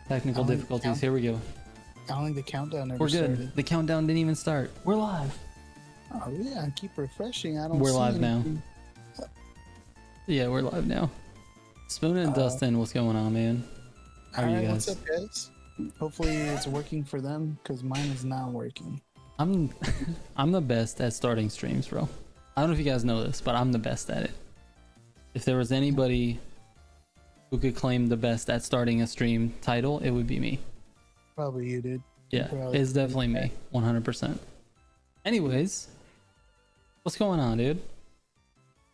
Technical difficulties. Here we go. I don't think the countdown ever We're good. started. The countdown didn't even start. We're live. Oh yeah, I keep refreshing. I don't. We're see live now. anything. Yeah, we're live now. Spoon and Dustin, what's going on, man? How are you Alright, guys? what's up, guys? Hopefully it's working for them because mine is not working. I'm the best at starting streams, bro. I don't know if you guys know this, but I'm the best at it. If there was anybody who could claim the best at starting a stream title, it would be me. Probably you did. Yeah, it's definitely me, 100%. Anyways, what's going on, dude?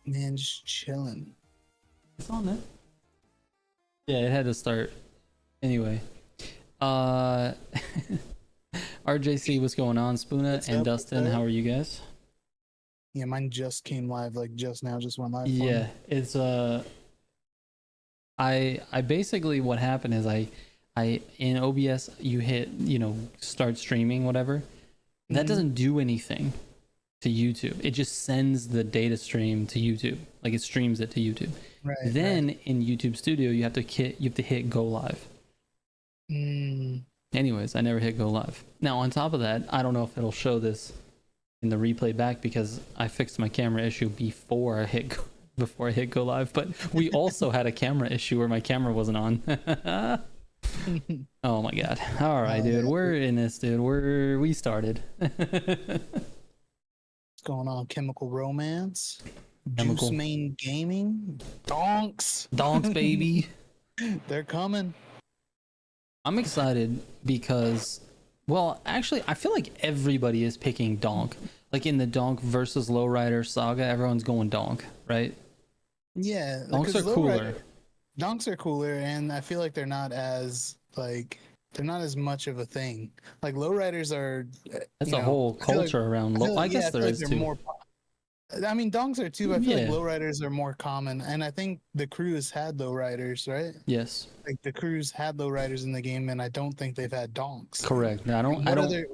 Man, just chilling. It's on there. Yeah, it had to start. Anyway, RJC, what's going on? Spoona and Dustin, how are you guys? Yeah, mine just came live, like just now, just went live. Yeah, it's I basically, what happened is I in OBS you hit, start streaming, whatever. That doesn't do anything to YouTube. It just sends the data stream to YouTube, like it streams it to YouTube. Right. Then in YouTube Studio you have to hit go live. Anyways, I never hit go live. Now on top of that, I don't know if it'll show this in the replay back because I fixed my camera issue before I hit go live, but we also had a camera issue where my camera wasn't on. Oh my god. All right, dude, we're in this, dude. We started. What's going on? Chemical Romance, Juice Main Gaming, Donks, baby. They're coming. I'm excited because, well, actually, I feel like everybody is picking Donk. Like in the Donk versus Lowrider saga, everyone's going Donk, right? Yeah, Donks are cooler. Donks are cooler, and I feel like they're not as much of a thing. Like lowriders are. That's a whole culture around low. I guess there is too. More, I mean, donks are too. I feel like lowriders are more common, and I think the crews had lowriders, right? Yes. Like the crews had lowriders in the game, and I don't think they've had donks. Correct. No, I don't.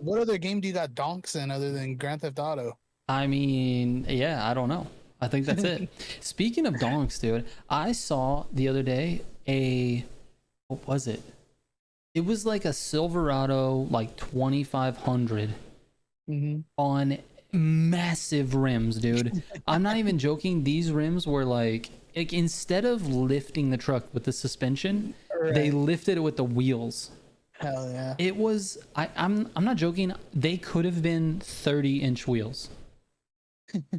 What other game do you got donks in other than Grand Theft Auto? I mean, yeah, I don't know. I think that's it. Speaking of donks, dude, I saw the other day what was it? It was like a Silverado, like 2500 on massive rims, dude. I'm not even joking. These rims were like instead of lifting the truck with the suspension, they lifted it with the wheels. Hell yeah. It was, I'm not joking. They could have been 30-inch wheels.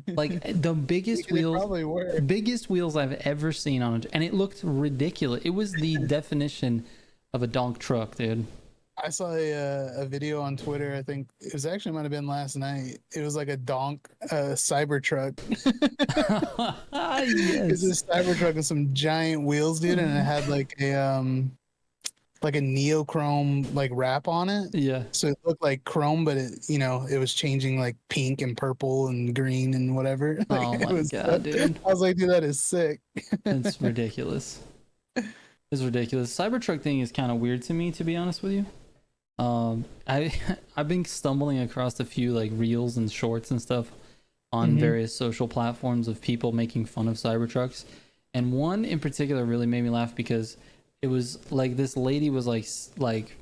Like the biggest wheels I've ever seen on it, and it looked ridiculous. It was the definition of a donk truck, dude. I saw a video on Twitter. I think it was actually might have been last night. It was like a donk Cybertruck. Yes. It's a Cybertruck with some giant wheels, dude, and it had like a neochrome like wrap on it. Yeah. So it looked like chrome, but it was changing like pink and purple and green and whatever. Like, oh my god, dude. I was like, dude, that is sick. It's ridiculous. It's ridiculous. Cybertruck thing is kind of weird to me, to be honest with you. I've been stumbling across a few like reels and shorts and stuff on various social platforms of people making fun of Cybertrucks, and one in particular really made me laugh because it was like this lady was like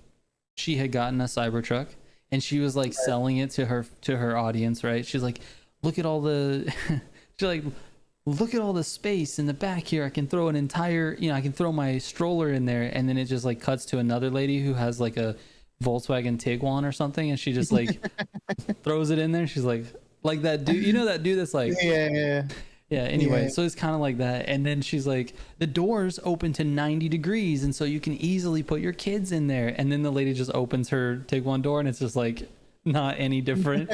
she had gotten a Cybertruck and she was like selling it to her audience, right? She's like, look at all the she's like, look at all the space in the back here. I can throw an entire, I can throw my stroller in there. And then it just like cuts to another lady who has like a Volkswagen Tiguan or something, and she just like throws it in there. She's like that dude, that dude that's like anyway, so it's kind of like that. And then she's like, the doors open to 90 degrees, and so you can easily put your kids in there. And then the lady just opens her Tiguan door, and it's just like not any different.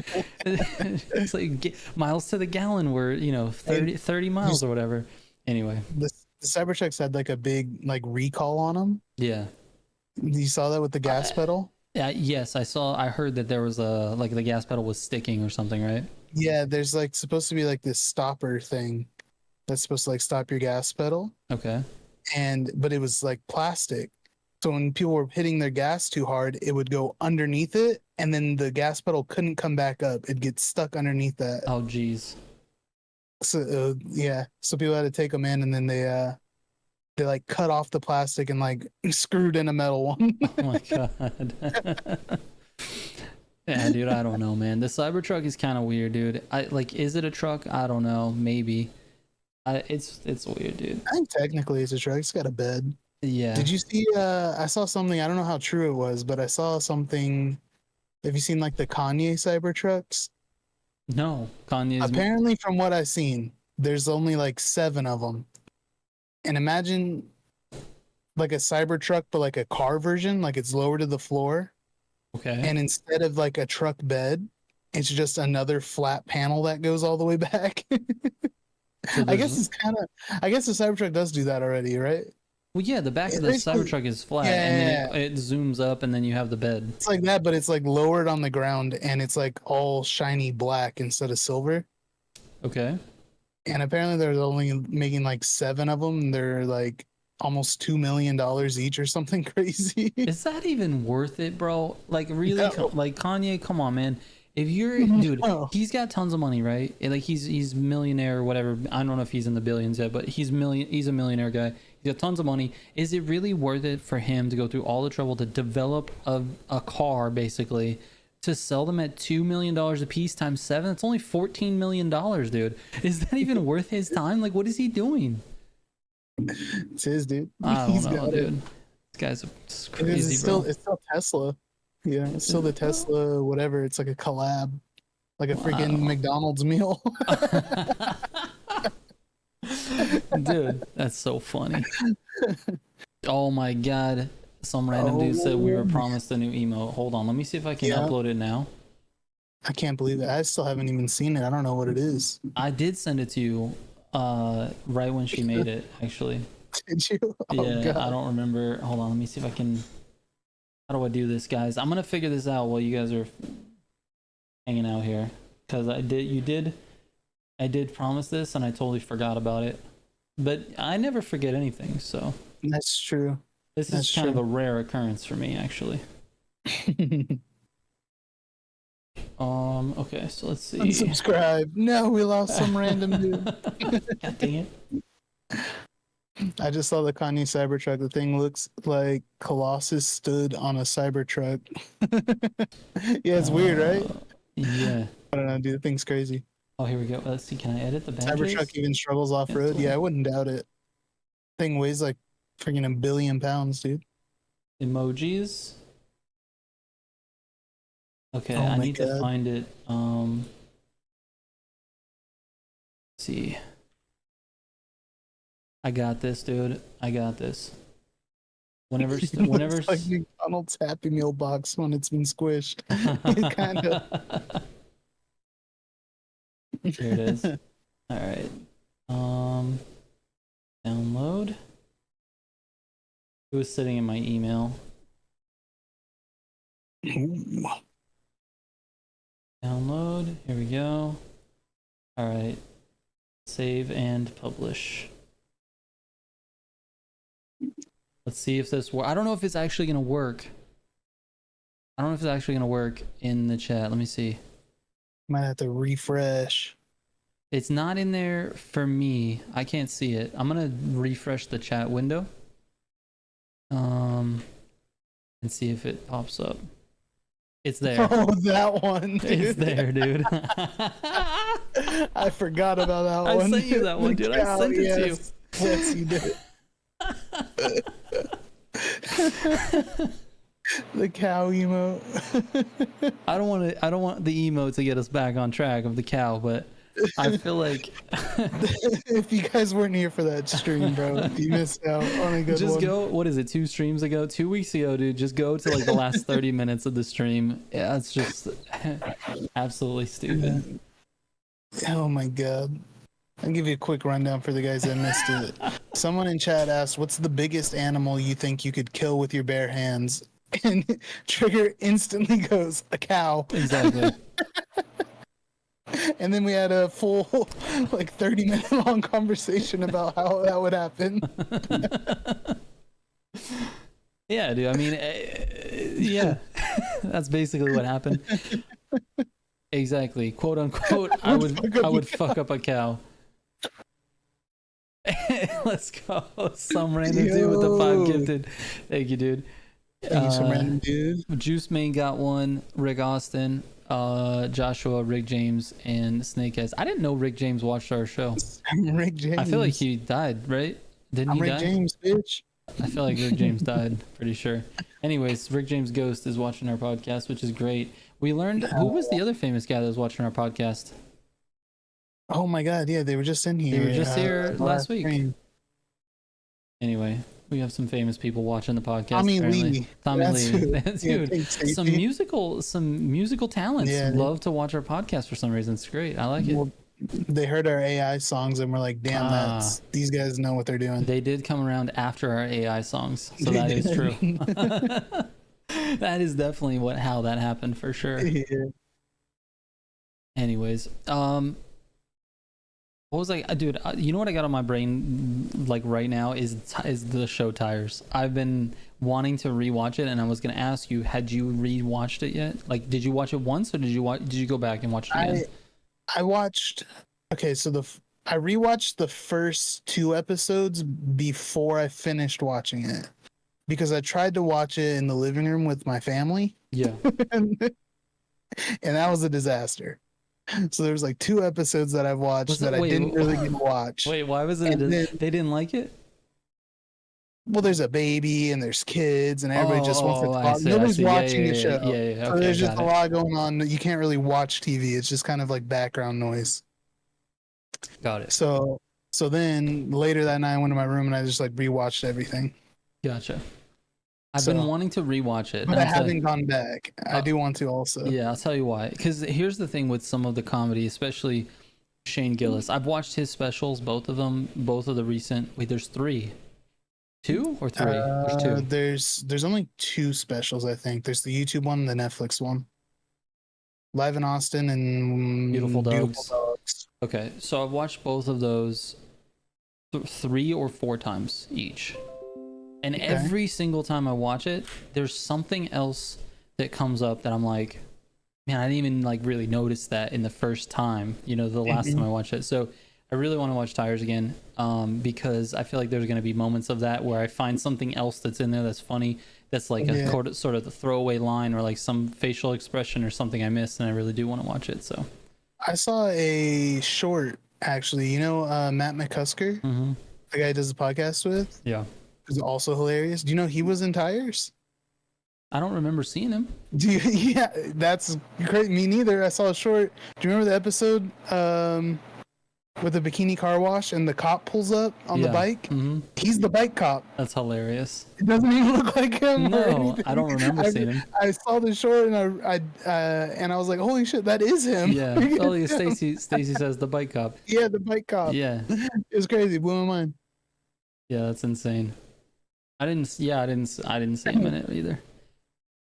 It's like miles to the gallon were 30 miles or whatever. Anyway, the Cybertrucks had like a big like recall on them. Yeah. You saw that with the gas pedal? Yes, I heard that there was the gas pedal was sticking or something, right? Yeah, there's like supposed to be like this stopper thing that's supposed to like stop your gas pedal. Okay. But it was like plastic. So when people were hitting their gas too hard, it would go underneath it, and then the gas pedal couldn't come back up. It'd get stuck underneath that. Oh geez. So so people had to take them in, and then they They like cut off the plastic and like screwed in a metal one. Oh my god. Yeah, dude, I don't know, man. The Cybertruck is kind of weird, dude. Is it a truck? I don't know. Maybe. It's weird, dude. I think technically it's a truck. It's got a bed. Yeah. Did you see? I saw something. I don't know how true it was, but I saw something. Have you seen like the Kanye Cybertrucks? No, Kanye's. Apparently, from what I've seen, there's only like 7 of them. And imagine like a Cybertruck, but like a car version, like it's lower to the floor. Okay. And instead of like a truck bed, it's just another flat panel that goes all the way back. So I guess I guess the Cybertruck does do that already, right? Well, yeah, the back of the Cybertruck is flat, and then it zooms up, and then you have the bed. It's like that, but it's like lowered on the ground, and it's like all shiny black instead of silver. Okay. And apparently they're only making like 7 of them. They're like almost $2 million each or something crazy. Is that even worth it, bro? Like, really? No. Like, Kanye, come on, man. If you're, dude, he's got tons of money, right? Like, he's millionaire or whatever. I don't know if he's in the billions yet, but he's a millionaire guy. He's got tons of money. Is it really worth it for him to go through all the trouble to develop a car, basically, to sell them at $2 million a piece times 7? It's only $14 million, dude. Is that even worth his time? Like, what is he doing? It's his, dude. I don't know, dude. This guy's crazy, it's bro. still Tesla. Yeah, it's still the Tesla, whatever. It's like a collab, like a freaking McDonald's meal. Dude, that's so funny. Oh my god. Some random dude said we were promised a new emote. Hold on, let me see if I can upload it now. I can't believe it. I still haven't even seen it. I don't know what it is. I did send it to you right when she made it, actually. Did you? Oh, yeah, God. I don't remember. Hold on, let me see if I can. How do I do this, guys? I'm gonna figure this out while you guys are hanging out here, because I did promise this and I totally forgot about it. But I never forget anything, so That's true. this is kind of a rare occurrence for me, actually. Okay, so let's see. Unsubscribe. No, we lost some random dude. God dang it. I just saw the Kanye Cybertruck. The thing looks like Colossus stood on a Cybertruck. Yeah, it's weird, right? Yeah. I don't know, dude. The thing's crazy. Oh, here we go. Let's see. Can I edit the badges? Cybertruck even struggles off road. Yeah, I wouldn't doubt it. Thing weighs like freaking 1 billion pounds, dude. Emojis. Okay, Oh I my need to God. find it. Let's see. I got this, dude. I got this. Whenever, It whenever. looks like McDonald's Happy Meal box when it's been squished. It kind of. Here it is. All right. Download. It was sitting in my email. Download. Here we go. All right. Save and publish. Let's see if this works. I don't know if it's actually going to work. I don't know if it's actually going to work in the chat. Let me see. Might have to refresh. It's not in there for me. I can't see it. I'm going to refresh the chat window. And see if it pops up. It's there. Oh, that one, dude. It's there, dude. I forgot about that I one. sent you that one, dude. I sent it to you. Yes, you did. The cow emote. I don't want the emote to get us back on track of the cow, but I feel like If you guys weren't here for that stream, bro, you missed out on a good just one. go, what is it, 2 streams ago, 2 weeks ago, dude, just go to like the last 30 minutes of the stream. Yeah, it's just absolutely stupid. Oh my god. I'll give you a quick rundown for the guys that missed it. Someone in chat asked, what's the biggest animal you think you could kill with your bare hands? And Trigger instantly goes, a cow. Exactly. And then we had a full, like, 30-minute long conversation about how that would happen. Yeah, dude. I mean, yeah, that's basically what happened. Exactly, quote unquote. I would fuck up a cow. Let's go. Some random dude with the 5 gifted. Thank you, dude. Thank you, some random dude. Juice Main got one. Rick Austin, Joshua, Rick James, and Snakeheads. I didn't know Rick James watched our show. Rick James. I feel like he died, right? Didn't he Rick die? James, bitch. I feel like Rick James died, pretty sure. Anyways, Rick James Ghost is watching our podcast, which is great. We learned who was the other famous guy that was watching our podcast. Oh my god, yeah, they were just in here. They were just here last week. Stream. Anyway, we have some famous people watching the podcast. Tommy apparently. Lee. Tommy That's Lee. who- Dude, yeah, some musical talents Yeah, love to watch our podcast for some reason. It's great. I like it. Well, they heard our AI songs and were like, damn, these guys know what they're doing. They did come around after our AI songs, so that is true. That is definitely how that happened for sure. Yeah. Anyways, what was I, dude? You know what I got on my brain like right now is the show Tires. I've been wanting to rewatch it, and I was gonna ask you, had you rewatched it yet? Like, did you watch it once, or did you go back and watch it again? I watched. Okay, so I rewatched the first 2 episodes before I finished watching it because I tried to watch it in the living room with my family. Yeah. and that was a disaster. So there's like 2 episodes that I've watched I didn't really get to watch. Wait, why was it? They didn't like it? Well, there's a baby and there's kids and everybody just wants to talk. see, Nobody's watching the yeah, show. Yeah. So Okay, there's just got a it. lot going on. You can't really watch TV. It's just kind of like background noise. Got it. So then later that night I went to my room and I just like rewatched everything. Gotcha. I've been wanting to rewatch it, But I haven't gone back. I do want to also. Yeah, I'll tell you why. Because here's the thing with some of the comedy, especially Shane Gillis. I've watched his specials, both of them, both of the recent. Wait, there's 3. 2 or 3? There's 2. There's only 2 specials, I think. There's the YouTube one and the Netflix one. Live in Austin and Beautiful Dogs. Okay, so I've watched both of those 3 or 4 times each. And every single time I watch it, there's something else that comes up that I'm like, man, I didn't even like really notice that in the first time, the last time I watched it. So I really want to watch Tires again, because I feel like there's going to be moments of that where I find something else that's in there that's funny, that's like a sort of the throwaway line or like some facial expression or something I missed, and I really do want to watch it. So I saw a short, actually. Matt McCusker, the guy who does the podcast with? Yeah. Is also hilarious. Do you know he was in Tires? I don't remember seeing him. Yeah, that's great. Me neither. I saw a short. Do you remember the episode with the bikini car wash and the cop pulls up on the bike? Mm-hmm. He's the bike cop. That's hilarious. It doesn't even look like him. No, I don't remember seeing him. I saw the short and I was like, holy shit, that is him. Yeah. Oh, Stacy says the bike cop. Yeah, the bike cop. Yeah. It was crazy. Blew my mind. Yeah, that's insane. I didn't see him in it either.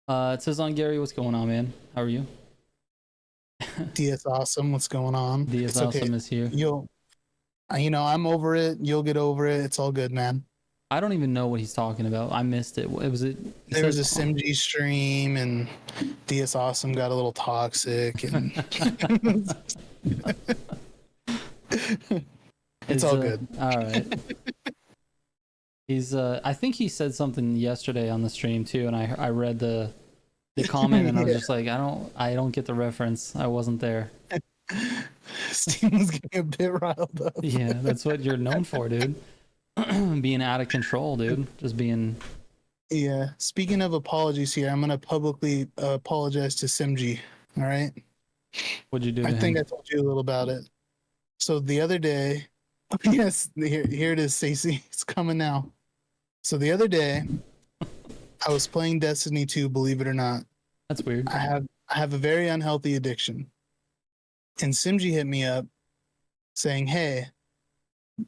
It says on Gary, what's going on, man? How are you? DS Awesome, what's going on? DS Awesome is here. I'm over it. You'll get over it. It's all good, man. I don't even know what he's talking about. I missed it. There was a SimG stream, and DS Awesome got a little toxic, and it's all good. All right. He's I think he said something yesterday on the stream too, and I read the comment and I was just like, I don't get the reference. I wasn't there. Steam was getting a bit riled up. Yeah, that's what you're known for, dude. Being out of control, dude. Just being. Yeah. Speaking of apologies here, I'm gonna publicly apologize to SimG. All right. What'd you do? I think I told you a little about it. So the other day, yes, here it is, Stacey. It's coming now. So the other day, I was playing Destiny 2, believe it or not. That's weird. I have a very unhealthy addiction. And SimG hit me up saying, hey,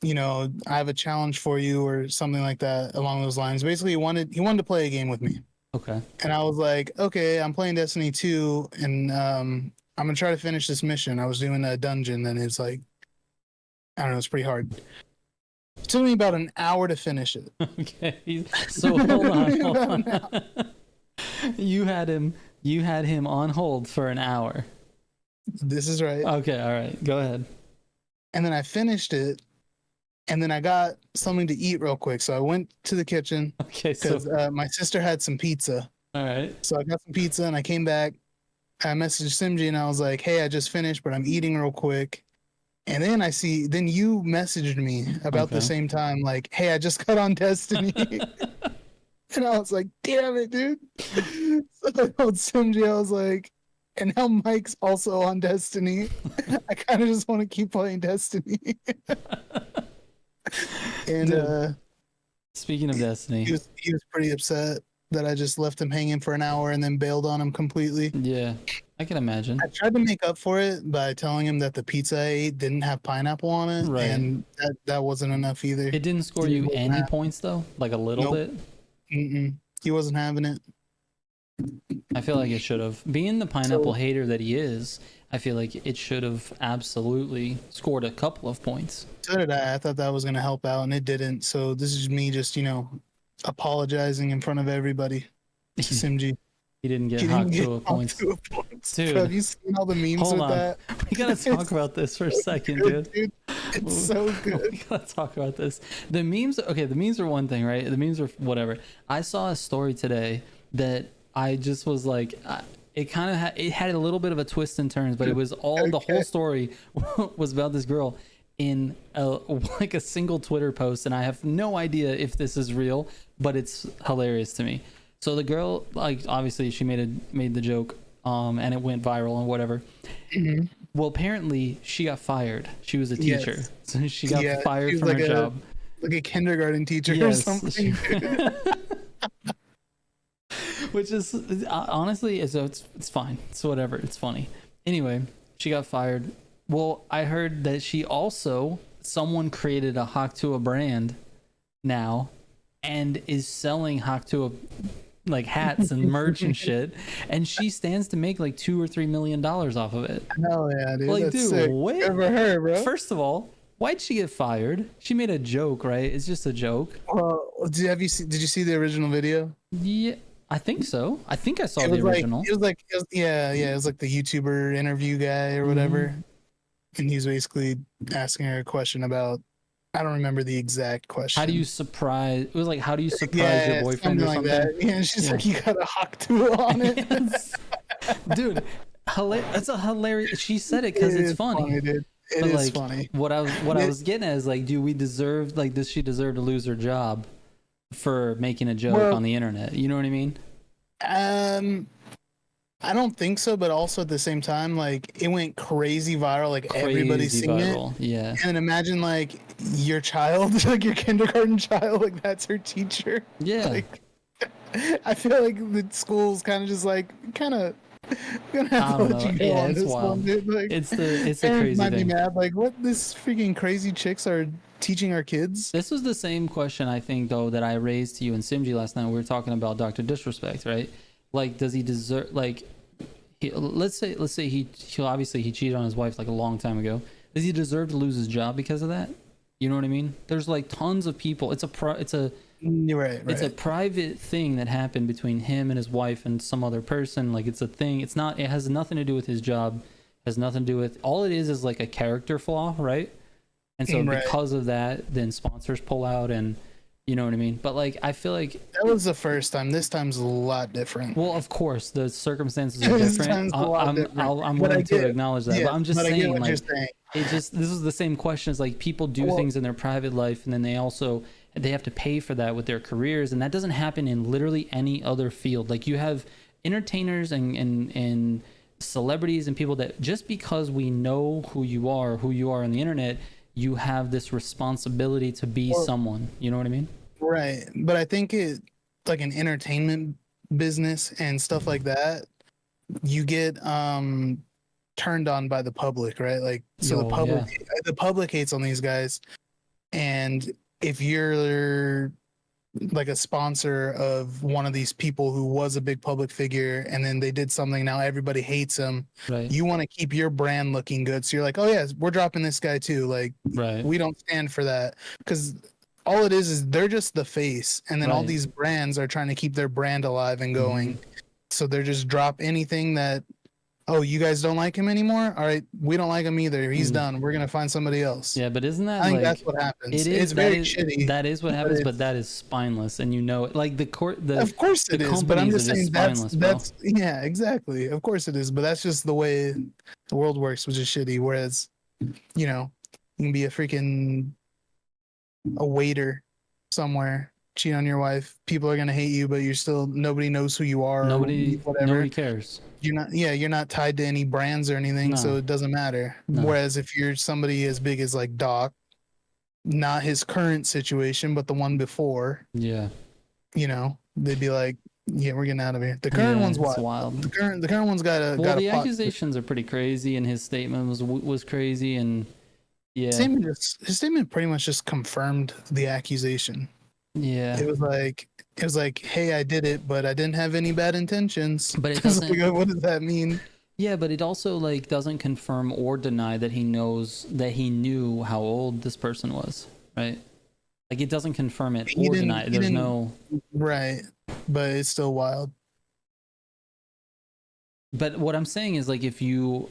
I have a challenge for you or something like that along those lines. Basically, he wanted to play a game with me. Okay. And I was like, okay, I'm playing Destiny 2 and I'm going to try to finish this mission. I was doing a dungeon and it's like, I don't know, it's pretty hard. It took me about an hour to finish it. Okay. So hold on. You had him on hold for an hour. This is right. Okay, all right. Go ahead. And then I finished it and then I got something to eat real quick. So I went to the kitchen Okay, because so my sister had some pizza. all right. So I got some pizza and I came back. I messaged Simji and I was like, "Hey, I just finished, but I'm eating real quick." And then then you messaged me about the Okay. same time, like, "Hey, I just got on Destiny." And I was like, "Damn it, dude." So I told Simji, I was like, and now Mike's also on Destiny. I kind of just want to keep playing Destiny. And Dude, speaking of Destiny, he was pretty upset that I just left him hanging for an hour and then bailed on him completely. yeah, I can imagine. I tried to make up for it by telling him that the pizza I ate didn't have pineapple on it, Right. and that wasn't enough either. It didn't score He you wasn't any having- points though, like a little Nope. bit. He wasn't having it. I feel like it should have. Being the pineapple hater that he is, I feel like it should have absolutely scored a couple of points. So did I. I thought that was going to help out, and it didn't. So this is me just, apologizing in front of everybody to Simji. He didn't get He Hawk didn't get to a points. points. Dude. Bro, have you seen all the memes Hold with on. that? We gotta talk about this for a second, dude. It's so good. We gotta talk about this. The memes, okay, the memes are one thing, right? The memes are whatever. I saw a story today that I just was like, it kind of it had a little bit of a twist and turns, but it was all the whole story was about this girl in like a single Twitter post, and I have no idea if this is real, but it's hilarious to me. So the girl, like, obviously she made the joke, and it went viral and whatever. Mm-hmm. Well, apparently she got fired. She was a teacher, Yes. so she got fired was from like her job. Like a kindergarten teacher or Yes. something. Which is honestly, it's fine. It's whatever. It's funny. Anyway, she got fired. Well, I heard that someone created a Haktua brand now and is selling Haktua like hats and merch and shit, and she stands to make like $2 or $3 million off of it. Hell yeah, dude. Like, That's dude, sick. what? Good for her, bro. First of all, why'd she get fired? She made a joke, right? It's just a joke. Well, did you see the original video? Yeah, I think so. I think I saw It the was original. it was like the YouTuber interview guy or whatever, and he's basically asking her a question about, I don't remember the exact question. How do you surprise? It was like, how do you surprise your boyfriend or something? Like that. Yeah, and she's like, you got a Haktua on it. Yes. Dude, that's a hilarious. She said it because it's funny. Dude. It But is like, funny. what I was getting at is like, does she deserve to lose her job for making a joke on the internet? You know what I mean? I don't think so, but also at the same time, like, it went crazy viral, like everybody's seeing it. Yeah. And imagine like your child, like your kindergarten child, like that's her teacher. Yeah. Like, I feel like the school's kind of just like gonna have to let you go on it's this wild. one, dude. Like, It's a parents crazy might be thing. mad, like, what this freaking crazy chicks are teaching our kids. This was the same question I think though that I raised to you and Simji last night. We were talking about Dr. Disrespect, right? Like, does he deserve, like, let's say he obviously he cheated on his wife like a long time ago. Does he deserve to lose his job because of that? You know what I mean? There's like tons of people. You're right. It's a private thing that happened between him and his wife and some other person. Like, it's a thing. It has nothing to do with his job. Has nothing to do with, all it is like a character flaw, right? And so because of that, then sponsors pull out, and you know what I mean? But like, I feel like that was the first time. This time's a lot different. Well, of course, the circumstances are different. I'm willing to acknowledge that, but I'm just saying, like, this is the same question as like people do things in their private life, and then they have to pay for that with their careers, and that doesn't happen in literally any other field. Like, you have entertainers and celebrities and people that just because we know who you are on the internet, you have this responsibility to be someone. You know what I mean? Right. But I think it, like, an entertainment business and stuff like that, you get turned on by the public, right? Like, so the public hates on these guys, and if you're like a sponsor of one of these people who was a big public figure and then they did something, now everybody hates them, right? You want to keep your brand looking good, so you're like, oh yeah, we're dropping this guy too. Like, we don't stand for that, because all it is they're just the face, and then all these brands are trying to keep their brand alive and going. So they're just drop anything that oh, you guys don't like him anymore? All right, we don't like him either. He's Mm. done. We're gonna find somebody else. Yeah, but isn't that I think like that's what happens. it is? It's very shitty. That is what but happens, it's- but that is spineless, and you know it. Like the court, the Of course the it is, but I'm companies just are saying spineless, bro. that's yeah, exactly. Of course it is, but that's just the way the world works, which is shitty. Whereas, you know, you can be a waiter somewhere, cheat on your wife. People are gonna hate you, but you're still nobody knows who you are. Nobody cares. You're not tied to any brands or anything, so No. it doesn't matter. No. Whereas if you're somebody as big as like Doc, not his current situation, but the one before, Yeah. you know, they'd be like, yeah, we're getting out of here. The current one's it's wild. The current one's got a Well, got the a plot. accusations are pretty crazy, and his statement was crazy, and yeah, His statement pretty much just confirmed the accusation. yeah. It was like, hey, I did it, but I didn't have any bad intentions. But it It's like, doesn't. what does that mean? Yeah, but it also like doesn't confirm or deny that he knew how old this person was, right? Like it doesn't confirm it He or didn't- deny it. he There's didn't- no. Right, but it's still wild. But what I'm saying is like if you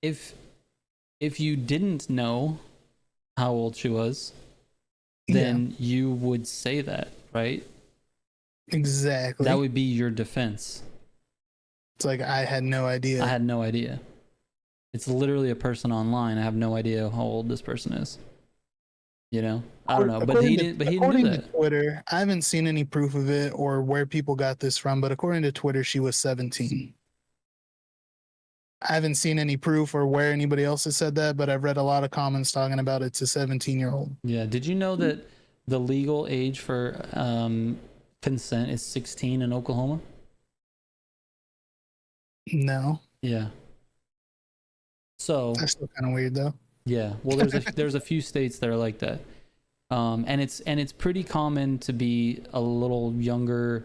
if you didn't know how old she was, then you would say that, right? Exactly. That would be your defense. It's like I had no idea. I had no idea. It's literally a person online. I have no idea how old this person is. You know? I don't know. But he didn't do according to that. Twitter, I haven't seen any proof of it or where people got this from, but according to Twitter, she was 17. I haven't seen any proof or where anybody else has said that, but I've read a lot of comments talking about it's a 17-year-old. Yeah. Did you know that the legal age for consent is 16 in Oklahoma? No, Yeah. So that's still kind of weird though. yeah, well, there's a few states that are like that, and it's pretty common to be a little younger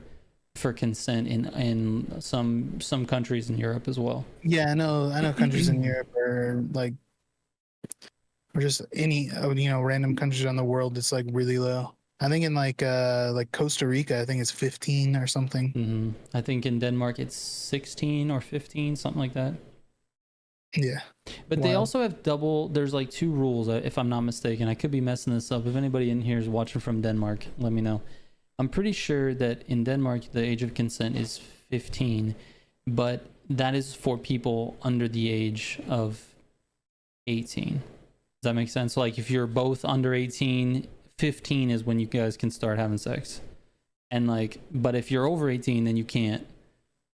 for consent in some countries in Europe as well. Yeah, I know countries in Europe are like, or just any random countries around the world. It's like really low. I think in like Costa Rica, I think it's 15 or something. Mm-hmm. I think in Denmark it's 16 or 15, something like that. Yeah. But they Wow. also have there's like two rules, if I'm not mistaken. I could be messing this up. If anybody in here is watching from Denmark, let me know. I'm pretty sure that in Denmark, the age of consent is 15, but that is for people under the age of 18. Does that make sense? So like if you're both under 18, 15 is when you guys can start having sex. And like, but if you're over 18, then you can't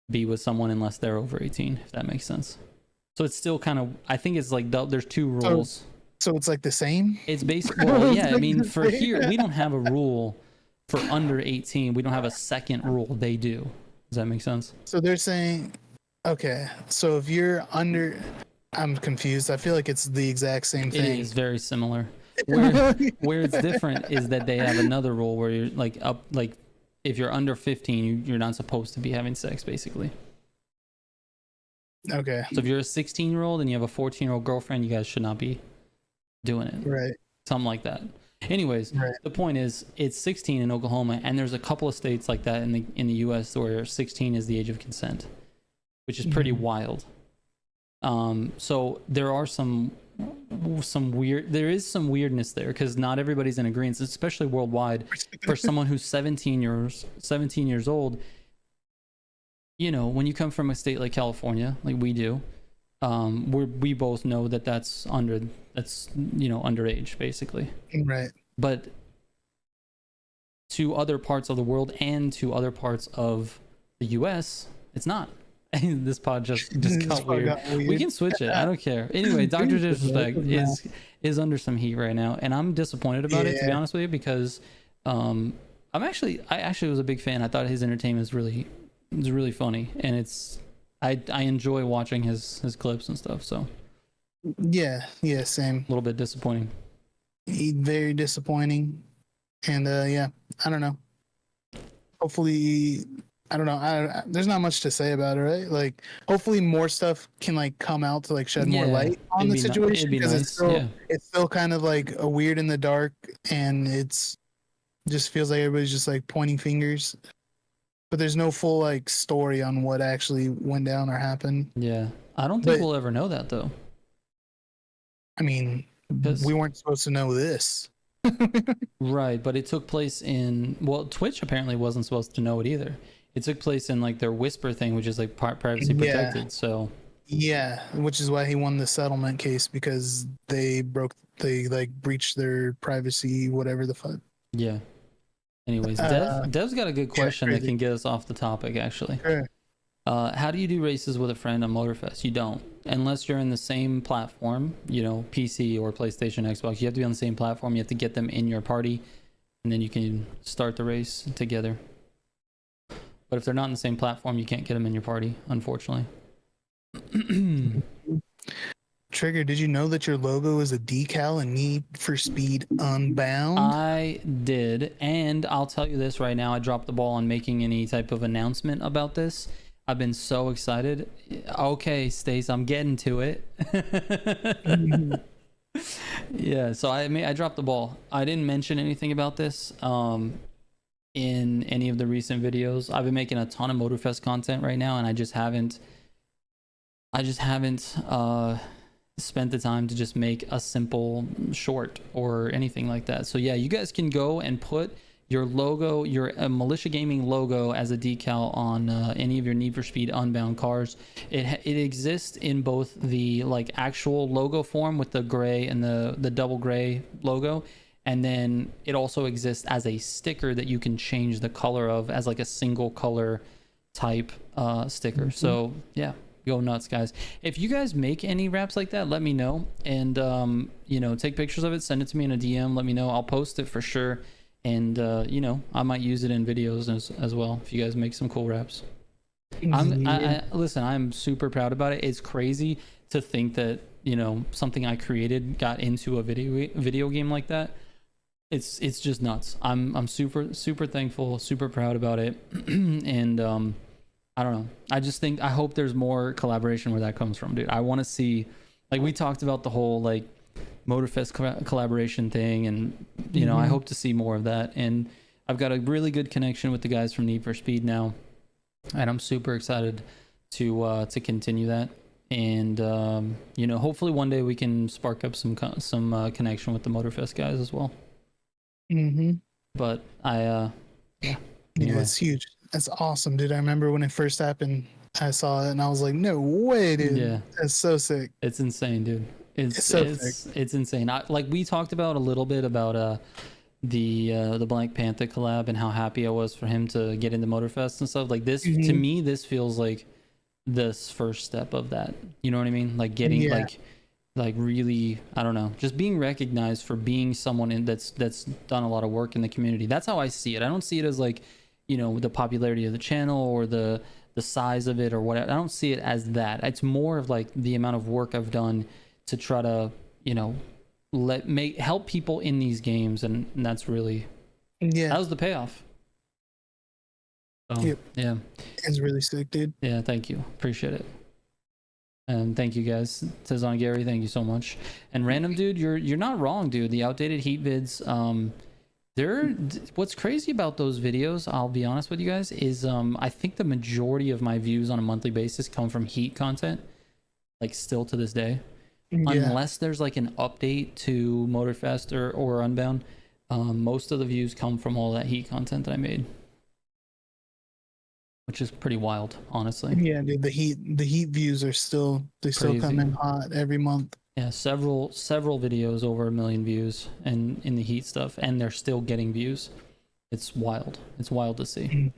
be with someone unless they're over 18, if that makes sense. So it's still kind of, I think it's like there's two rules. So it's like the same. It's basically, well, yeah, I mean, for here, we don't have a rule for under 18. We don't have a second rule. They do. Does that make sense? So they're saying, okay, so if you're under, I'm confused. I feel like it's the exact same It thing. is very similar. Where it's different is that they have another rule where you're like if you're under 15, you're not supposed to be having sex, basically. Okay. So if you're a 16-year-old and you have a 14-year-old girlfriend, you guys should not be doing it. Right. Something like that. Anyways, Right. the point is it's 16 in Oklahoma, and there's a couple of states like that in the US where 16 is the age of consent, which is pretty wild. So there are some weirdness there, because not everybody's in agreement, especially worldwide. For someone who's 17 years old, you know, when you come from a state like California, like we do, we both know that that's underage, basically. Right. But to other parts of the world and to other parts of the US, it's not. This pod just got weird. We can switch it. I don't care. Anyway, Dr. Disrespect is under some heat right now, and I'm disappointed about it, to be honest with you, because I actually was a big fan. I thought his entertainment was really funny, and I enjoy watching his clips and stuff. So Yeah, same. a little bit disappointing. Very disappointing. And yeah, I don't know. Hopefully, I don't know. There's not much to say about it, right? Like, hopefully more stuff can like come out to like shed more light on the situation, because it's still kind of like a weird in the dark, and just feels like everybody's just like pointing fingers. but there's no full like story on what actually went down or happened. Yeah, I don't think But we'll ever know that though. I mean, 'Cause- we weren't supposed to know this. Right, but it took place in, well, Twitch apparently wasn't supposed to know it either. It took place in like their whisper thing, which is like privacy protected. So Yeah, which is why he won the settlement case, because they like breached their privacy, whatever the fuck. yeah. Anyways, Dev's got a good question that can get us off the topic actually. Sure. How do you do races with a friend on Motorfest? You don't, unless you're in the same platform, you know, PC or PlayStation, Xbox. You have to be on the same platform. You have to get them in your party, and then you can start the race together. But if they're not in the same platform, you can't get them in your party, unfortunately. Trigger, did you know that your logo is a decal in Need for Speed Unbound? I did, and I'll tell you this right now. I dropped the ball on making any type of announcement about this. I've been so excited. Okay, Stace, I'm getting to it. Yeah, so I dropped the ball. I didn't mention anything about this in any of the recent videos. I've been making a ton of Motorfest content right now, and I just haven't spent the time to just make a simple short or anything like that. So yeah, you guys can go and put your logo, your Militia Gaming logo as a decal on any of your Need for Speed Unbound cars. It exists in both the like actual logo form with the gray and the double gray logo, and then it also exists as a sticker that you can change the color of as like a single color type sticker. So yeah, go nuts, guys. If you guys make any wraps like that, let me know, and you know, take pictures of it, send it to me in a DM, let me know. I'll post it for sure, and you know, I might use it in videos as well if you guys make some cool wraps. Listen, I'm super proud about it. It's crazy to think that, you know, something I created got into a video game like that. It's just nuts. I'm super thankful, super proud about it. And I don't know. I hope there's more collaboration where that comes from, dude. I want to see, like we talked about the whole like Motorfest collaboration thing, and you know, I hope to see more of that. And I've got a really good connection with the guys from Need for Speed now, and I'm super excited to continue that. And you know, hopefully one day we can spark up some connection with the Motorfest guys as well. But yeah, it's huge. That's awesome, dude. I remember when it first happened, I saw it and I was like, no way, dude. Yeah, that's so sick. It's insane, dude. It's insane. Like we talked about a little bit about the Black Panther collab and how happy I was for him to get into Motorfest and stuff. Like this, to me, this feels like this first step of that. You know what I mean? Like getting like really, I don't know, just being recognized for being someone that's done a lot of work in the community. That's how I see it. I don't see it as like, you know, the popularity of the channel or the size of it or whatever. I don't see it as that. It's more of like the amount of work I've done to try to, you know, help people in these games, and that's really, that was the payoff. So, yeah, it's really sick, dude. Yeah, thank you, appreciate it. And thank you guys, Tizon Gary, thank you so much. And Random Dude, you're not wrong, dude. The outdated heat vids, what's crazy about those videos, I'll be honest with you guys, is I think the majority of my views on a monthly basis come from heat content, like still to this day. Unless there's like an update to Motorfest or Unbound, most of the views come from all that heat content that I made, which is pretty wild, honestly. Yeah, dude, the heat views are still still come in hot every month. Yeah, several videos over 1 million views and in the heat stuff, and they're still getting views. It's wild. It's wild to see.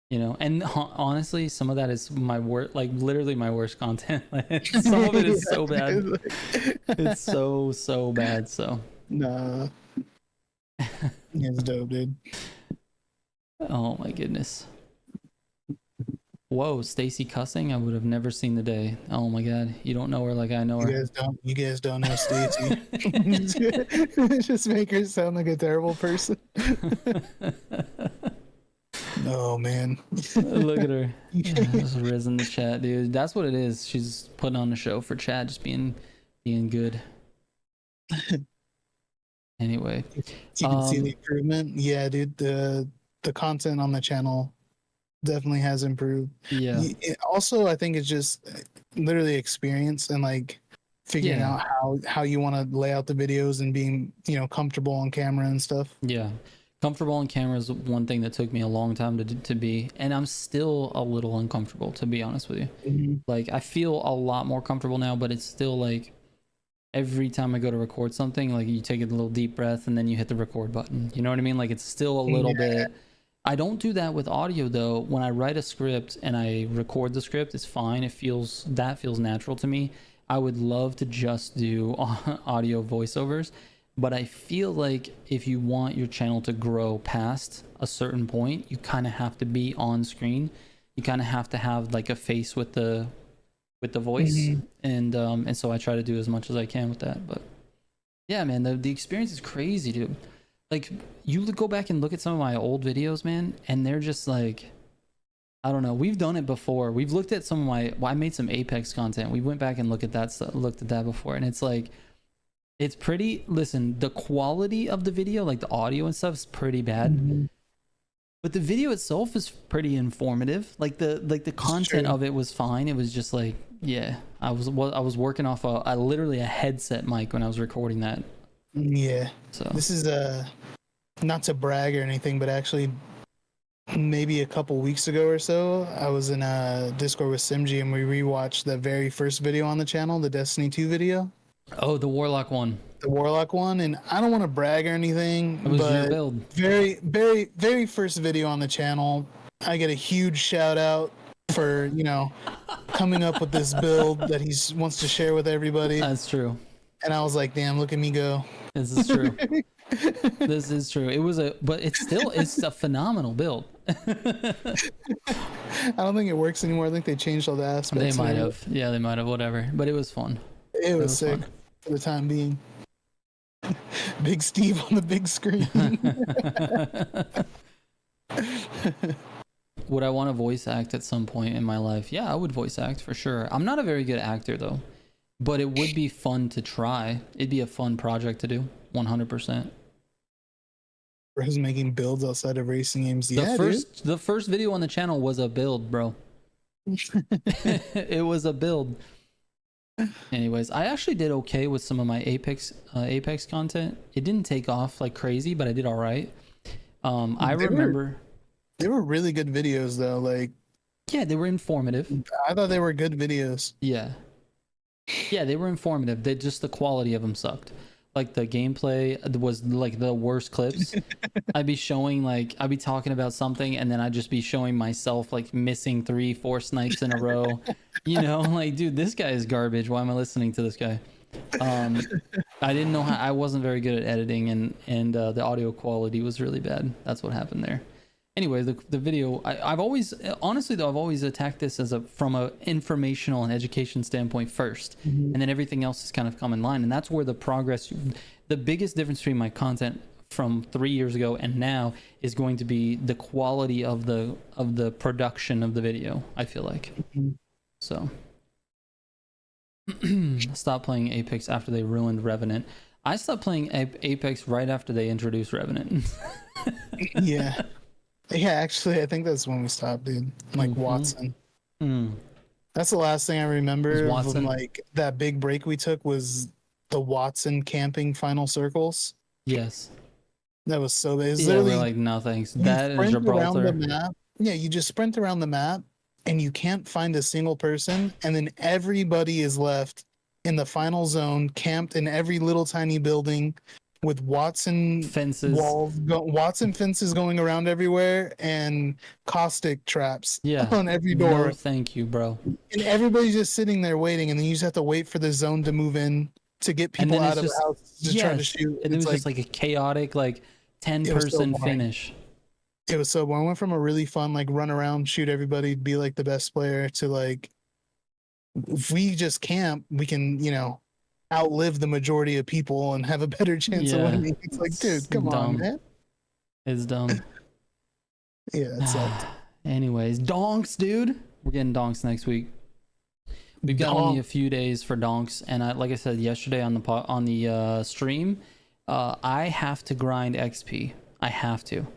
You know, and honestly, some of that is my worst, like literally my worst content. Some of it is so bad. It's so bad. So nah, it's dope, dude. Oh my goodness. Whoa, Stacy cussing? I would have never seen the day. Oh my god, you don't know her like I know her. You guys don't know Stacy. Just make her sound like a terrible person. Oh man. Look at her. Just risen the chat, dude. That's what it is. She's putting on the show for chat, just being good. Anyway. You can see the improvement. Yeah, dude. the content on the channel definitely has improved. Yeah. Also, I think it's just literally experience and like figuring out how you want to lay out the videos and being, you know, comfortable on camera and stuff. Yeah. Comfortable on camera is one thing that took me a long time to be, and I'm still a little uncomfortable, to be honest with you. Mm-hmm. Like, I feel a lot more comfortable now, but it's still like every time I go to record something, like you take a little deep breath and then you hit the record button. You know what I mean? Like, it's still a little bit. I don't do that with audio though. When I write a script and I record the script, it's fine. It feels natural to me. I would love to just do audio voiceovers, but I feel like if you want your channel to grow past a certain point, you kind of have to be on screen. You kind of have to have like a face with the voice. Mm-hmm. And so I try to do as much as I can with that. But yeah, man, the experience is crazy, dude. Like, you go back and look at some of my old videos, man, and they're just like, I don't know. We've done it before. We've looked at some of I made some Apex content. We went back and looked at that before, and it's like, it's pretty. Listen, the quality of the video, like the audio and stuff, is pretty bad. Mm-hmm. But the video itself is pretty informative. Like the content of it was fine. It was just like, yeah, I was working off literally a headset mic when I was recording that. Yeah. So this is not to brag or anything, but actually maybe a couple weeks ago or so, I was in a Discord with Simji and we rewatched the very first video on the channel, the Destiny 2 video. Oh, the Warlock one. The Warlock one, and I don't want to brag or anything, it was but your build. Very, very, very first video on the channel. I get a huge shout out for, you know, coming up with this build that he wants to share with everybody. That's true. And I was like, damn, look at me go. This is true. This is true. But it's a phenomenal build. I don't think it works anymore. I think they changed all the aspects. They might have. Yeah, they might have. Whatever. But it was fun. It was sick fun. For the time being. Big Steve on the big screen. Would I want to voice act at some point in my life? Yeah, I would voice act for sure. I'm not a very good actor though. But it would be fun to try. It'd be a fun project to do, 100%. Who's making builds outside of racing games? The first video on the channel was a build, bro. It was a build. Anyways, I actually did okay with some of my Apex content. It didn't take off like crazy, but I did all right. I remember they were really good videos though. Like, yeah, they were informative. I thought they were good videos. Yeah, they were informative. The quality of them sucked. Like the gameplay was like the worst clips. I'd be talking about something and then I'd just be showing myself like missing 3-4 snipes in a row. You know, like, dude, this guy is garbage. Why am I listening to this guy? I didn't know I wasn't very good at editing and the audio quality was really bad. That's what happened there. Anyway, the video, I've always attacked this from a informational and education standpoint first, and then everything else has kind of come in line, and that's where the biggest difference between my content from 3 years ago and now is going to be the quality of the production of the video. I feel like, so. Stop playing Apex after they ruined Revenant. I stopped playing Apex right after they introduced Revenant. Yeah. Yeah, actually, I think that's when we stopped, dude. Like Watson. That's the last thing I remember. From, like, that big break we took was the Watson camping final circles. Yes. That was so bad. We're like, no thanks. That is Gibraltar. Around the map. Yeah, you just sprint around the map and you can't find a single person, and then everybody is left in the final zone, camped in every little tiny building, with Watson fences, Watson fences going around everywhere, and caustic traps on every door. No, thank you, bro. And everybody's just sitting there waiting, and then you just have to wait for the zone to move in to get people out of the house to try to shoot. And it was just like a chaotic, like 10-person finish. It was so boring. I went from a really fun, like, run around, shoot everybody, be like the best player, to like, if we just camp, we can, you know, outlive the majority of people and have a better chance of winning. It's like, dude, come on, man. It's dumb. Yeah, it sucked. Anyways, donks, dude. We're getting donks next week. We've got only a few days for donks, and like I said yesterday on the stream, I have to grind XP. I have to,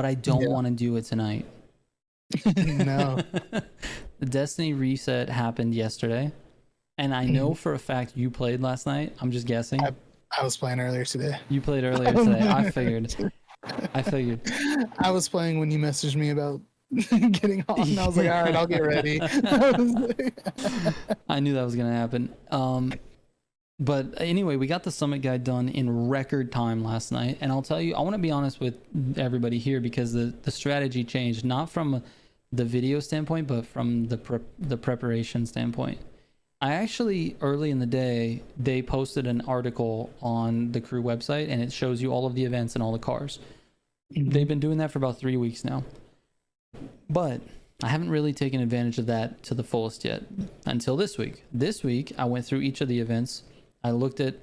but I don't want to do it tonight. No. The Destiny reset happened yesterday, and I know for a fact you played last night. I'm just guessing. I was playing earlier today. You played earlier today. I figured. I was playing when you messaged me about getting on, and I was like, all right, I'll get ready. I knew that was gonna happen. But anyway, we got the summit guide done in record time last night, and I'll tell you, I want to be honest with everybody here, because the strategy changed, not from the video standpoint, but from the preparation standpoint. I actually, early in the day, they posted an article on the crew website, and it shows you all of the events and all the cars. They've been doing that for about 3 weeks now, but I haven't really taken advantage of that to the fullest yet until this week. This week, I went through each of the events. I looked at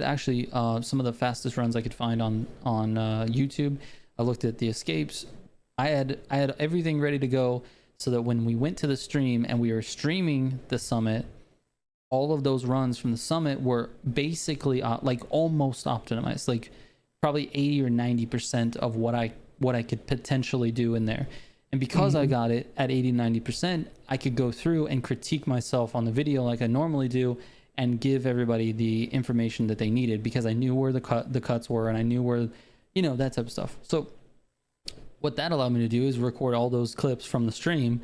actually some of the fastest runs I could find on YouTube. I looked at the escapes. I had everything ready to go, so that when we went to the stream and we were streaming the summit, all of those runs from the summit were basically like almost optimized, like probably 80 or 90% of what I could potentially do in there. And because I got it at 80-90%, I could go through and critique myself on the video like I normally do, and give everybody the information that they needed, because I knew where the cuts were, and I knew where, that type of stuff. So what that allowed me to do is record all those clips from the stream,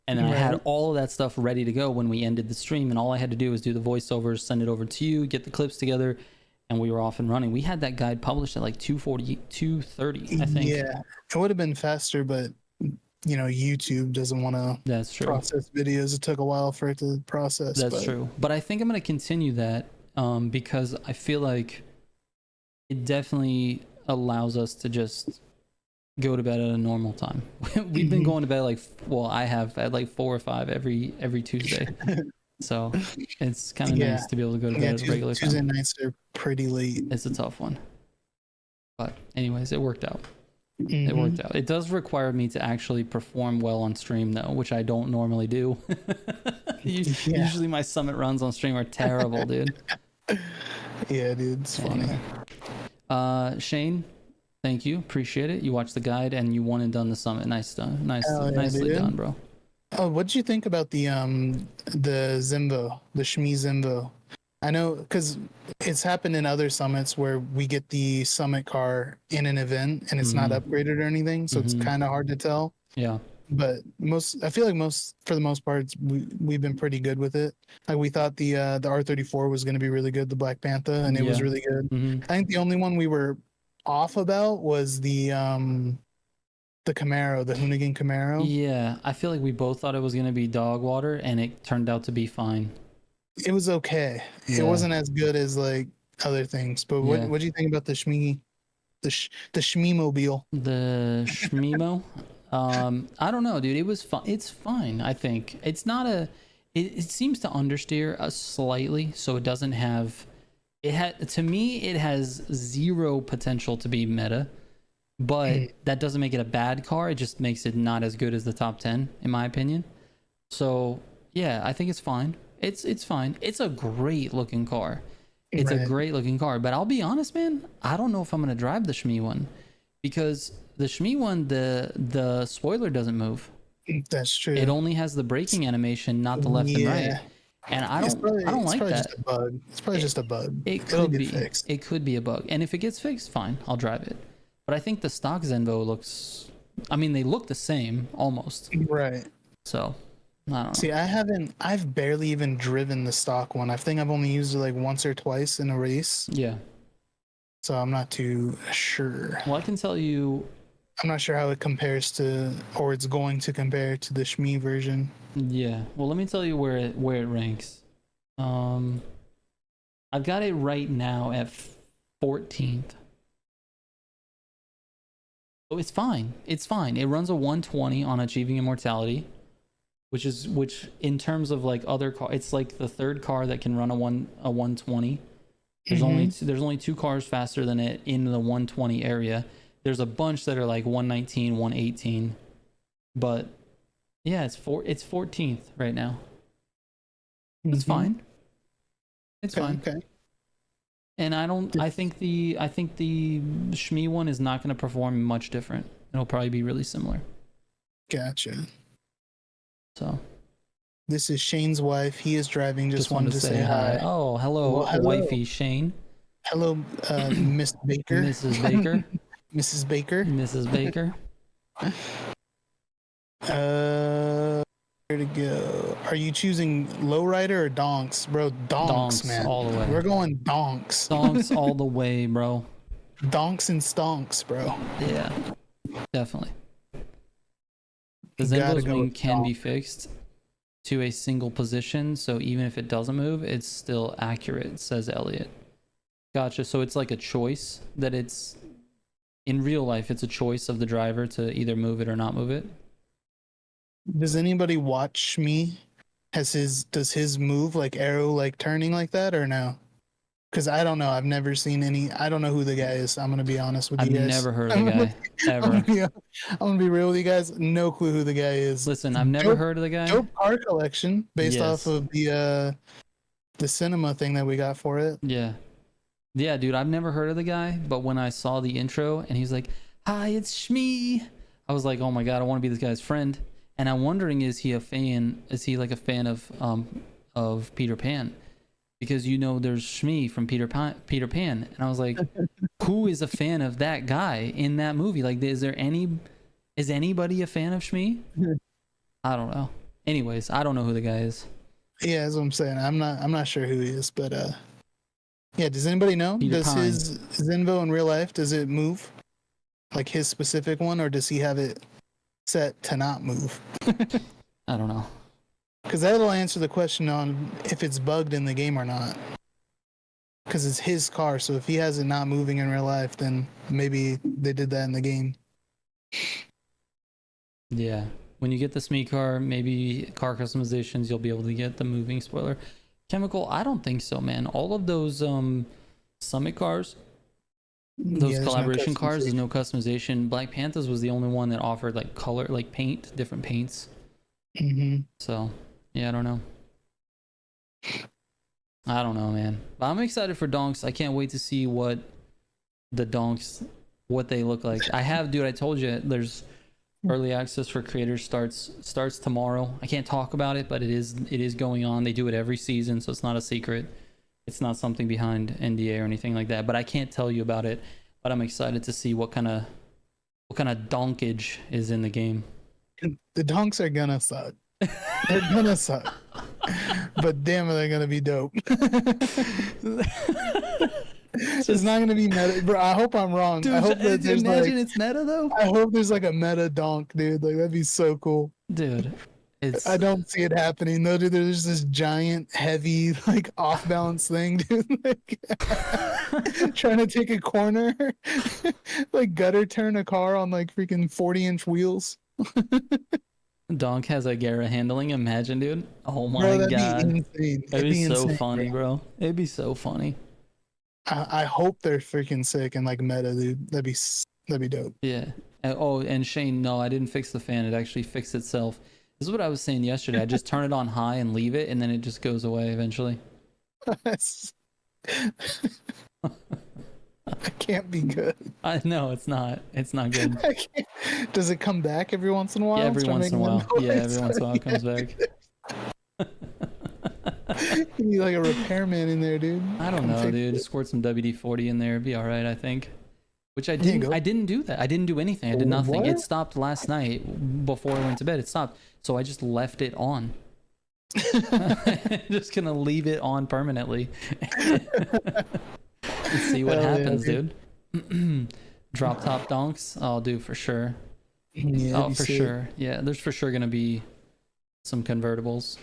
and I had all of that stuff ready to go when we ended the stream, and all I had to do was do the voiceovers, send it over to you, get the clips together, and we were off and running. We had that guide published at like 2:40, 2:30, I think. Yeah, it would have been faster, but YouTube doesn't want to process videos. It took a while for it to process. That's true. But I think I'm going to continue that because I feel like it definitely allows us to just go to bed at a normal time. We've been going to bed I have at like 4 or 5 every Tuesday. So it's kind of nice to be able to go to bed at a regular time. Tuesday nights are pretty late. It's a tough one. But anyways, it worked out. It worked out. It does require me to actually perform well on stream, though, which I don't normally do. Usually my summit runs on stream are terrible, dude. Yeah, dude, it's funny. Shane, thank you, appreciate it. You watched the guide and you won and done the summit. Nicely done, bro. Oh, what'd you think about the Zimbo, the Shmi Zimbo? I know, because it's happened in other summits where we get the summit car in an event and it's not upgraded or anything, so it's kind of hard to tell. Yeah. But I feel like for the most part, we've been pretty good with it. Like, we thought the R34 was going to be really good, the Black Panther, and it was really good. I think the only one we were off about was the Camaro, the Hoonigan Camaro. Yeah, I feel like we both thought it was going to be dog water, and it turned out to be fine. It was okay. Yeah. It wasn't as good as like other things. But what do you think about the Shmi, the Shmi-mobile? The Shmimo? I don't know, dude. It was fun. It's fine. I think it's not it seems to understeer us slightly, so it doesn't have. To me, it has zero potential to be meta, but that doesn't make it a bad car. It just makes it not as good as the top 10, in my opinion. So yeah, I think it's fine. It's fine. It's a great looking car. It's a great looking car. But I'll be honest, man, I don't know if I'm gonna drive the Shmi one, because the Shmi one, the spoiler doesn't move. That's true. It only has the braking animation, not the left and right. And I don't like that. Just a bug. It's probably just a bug. It could be fixed. It could be a bug. And if it gets fixed, fine, I'll drive it. But I think the stock Zenvo looks, they look the same almost. Right. So I don't know. See, I've barely even driven the stock one. I think I've only used it like once or twice in a race. Yeah. So I'm not too sure. Well, I can tell you, I'm not sure how it compares to, or it's going to compare to the Shmi version. Yeah. Well, let me tell you where it ranks. I've got it right now at 14th. So it's fine. It's fine. It runs a 120 on Achieving Immortality, which in terms of like other car, it's like the third car that can run a 120. There's only 2 cars faster than it in the 120 area. There's a bunch that are like 119, 118, but yeah, it's 14th right now. It's fine. It's fine. Okay. And I think the Shmi one is not going to perform much different It'll probably be really similar. Gotcha. So This is Shane's wife. He is driving. Just wanted to say hi. Oh, hello, Well, hello. wifey Shane. Hello, Miss Baker. Mrs. Baker. Mrs. Baker. Mrs. Baker. Where to go? Are you choosing lowrider or donks, bro? Donks, man. All the way. We're going donks. Donks all the way, bro. Donks and stonks, bro. Yeah, definitely. The Gotta Zenvo's go wing with can be donk. fixed to a single position, so even if it doesn't move, it's still accurate, says Elliot. Gotcha. So it's like a choice that it's in real life. It's a choice of the driver to either move it or not move it. Does anybody watch me? Does his move like arrow like turning like that or no? Because I don't know. I've never seen any. I don't know who the guy is. I'm gonna be honest with I've you guys. never heard of the guy ever. I'm gonna be real with you guys. No clue who the guy is. Listen, I've never heard of the guy. Dope car collection based Yes. off of the cinema thing that we got for it. Yeah. Yeah, dude, I've never heard of the guy, but when I saw the intro and he's like, "Hi, it's Shmee," I was like, "Oh my god, I want to be this guy's friend." And I'm wondering, is he a fan? Is he like a fan of Peter Pan? Because you know there's Shmee from Peter Pan, and I was like, who is a fan of that guy in that movie? Like, is anybody a fan of Shmee? I don't know. Anyways, I don't know who the guy is. Yeah, that's what I'm saying. I'm not sure who he is, but yeah. Does anybody know? Peter Does Pan. his Zenvo in real life, does it move? Like his specific one, or does he have it set to not move? I don't know. Because that'll answer the question on if it's bugged in the game or not. Because it's his car, so if he has it not moving in real life, then maybe they did that in the game. Yeah. When you get the SME car, maybe car customizations, you'll be able to get the moving spoiler. Chemical, I don't think so, man. All of those Summit cars, those Yeah, there's no collaboration cars, there's customization. no customization. Black Panthers was the only one that offered like color, like paint, different paints. Mhm. So, yeah, I don't know. I don't know, man. But I'm excited for donks. I can't wait to see what the donks, what they look like. Dude, I told you, there's early access for creators starts tomorrow. I can't talk about it, but it is going on. They do it every season, so it's not a secret. It's not something behind NDA or anything like that. But I can't tell you about it. But I'm excited to see what kind of donkage is in the game. The donks are gonna suck. They're gonna suck. But damn, are they gonna be dope. It's not gonna be meta, bro. I hope I'm wrong. Dude, I hope that there's imagine like, it's meta though. I hope there's like a meta donk, dude. Like that'd be so cool. Dude, it's I don't see it happening though, dude. There's this giant, heavy, like off balance thing, dude. Like, trying to take a corner, like gutter turn a car on like freaking 40-inch wheels. Donk has a Gara handling. Imagine, dude. Oh my Bro, that'd god, be insane. that'd be so insane, funny, bro. It'd be so funny. I hope they're freaking sick and like meta, dude. That'd be dope. Yeah. And Shane, no, I didn't fix the fan. It actually fixed itself. This is what I was saying yesterday. I just turn it on high and leave it, and then it just goes away eventually. I can't be good. I know it's not. It's not good. I can't. Does it come back every once in a while? Yeah, every Start once in a making while. a Yeah, noise? every once in a while it comes back. You need like a repairman in there, dude. I don't Come know, fix dude. it. Squirt some WD-40 in there. It'd be all right, I think. Which I you didn't. go. I didn't do that. I didn't do anything. I did nothing. What? It stopped last night before I went to bed. It stopped. So I just left it on. Just gonna leave it on permanently. And see what Hell yeah, happens, dude. Drop top donks. I'll do for sure. Yeah, Oh, that'd be for sick. sure. Yeah, there's for sure gonna be some convertibles.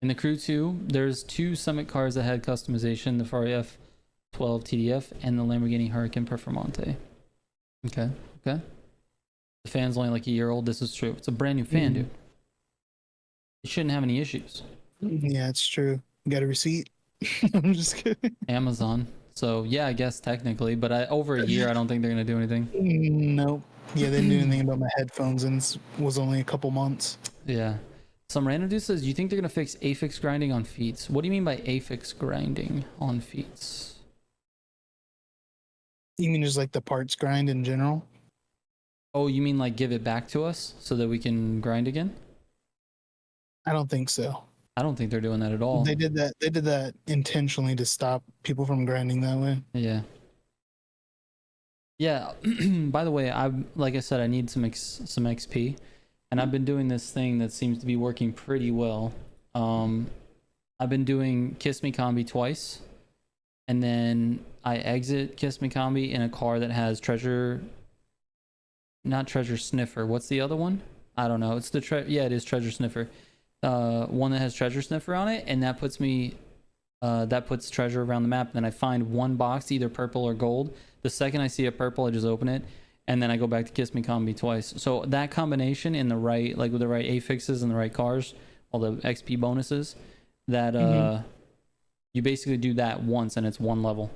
In the crew too, there's two Summit cars that had customization: the Ferrari F12 TDF and the Lamborghini Huracan Performante. Okay. The fan's only like a year old. This is true. It's a brand new fan, dude. You shouldn't have any issues. Yeah, it's true. You got a receipt? I'm just kidding. Amazon. So yeah, I guess technically, but over a year, I don't think they're gonna do anything. Nope. Yeah, they didn't do anything about my headphones, and it was only a couple months. Yeah. Some random dude says, "You think they're gonna fix affix grinding on feats?" What do you mean by affix grinding on feats? You mean just like the parts grind in general? Oh, you mean like give it back to us so that we can grind again? I don't think so. I don't think they're doing that at all. They did that. They did that intentionally to stop people from grinding that way. Yeah. Yeah. By the way, like I said, I need some XP, and I've been doing this thing that seems to be working pretty well. I've been doing Kiss Me Combi twice, and then I exit Kiss Me Combi in a car that has not treasure sniffer. What's the other one? I don't know. It's yeah, it is treasure sniffer. One that has treasure sniffer on it, and that puts treasure around the map. Then I find one box, either purple or gold. The second I see a purple, I just open it, and then I go back to Kiss Me Combi twice. So that combination in the right, like with the right affixes and the right cars, all the XP bonuses, that you basically do that once and it's one level.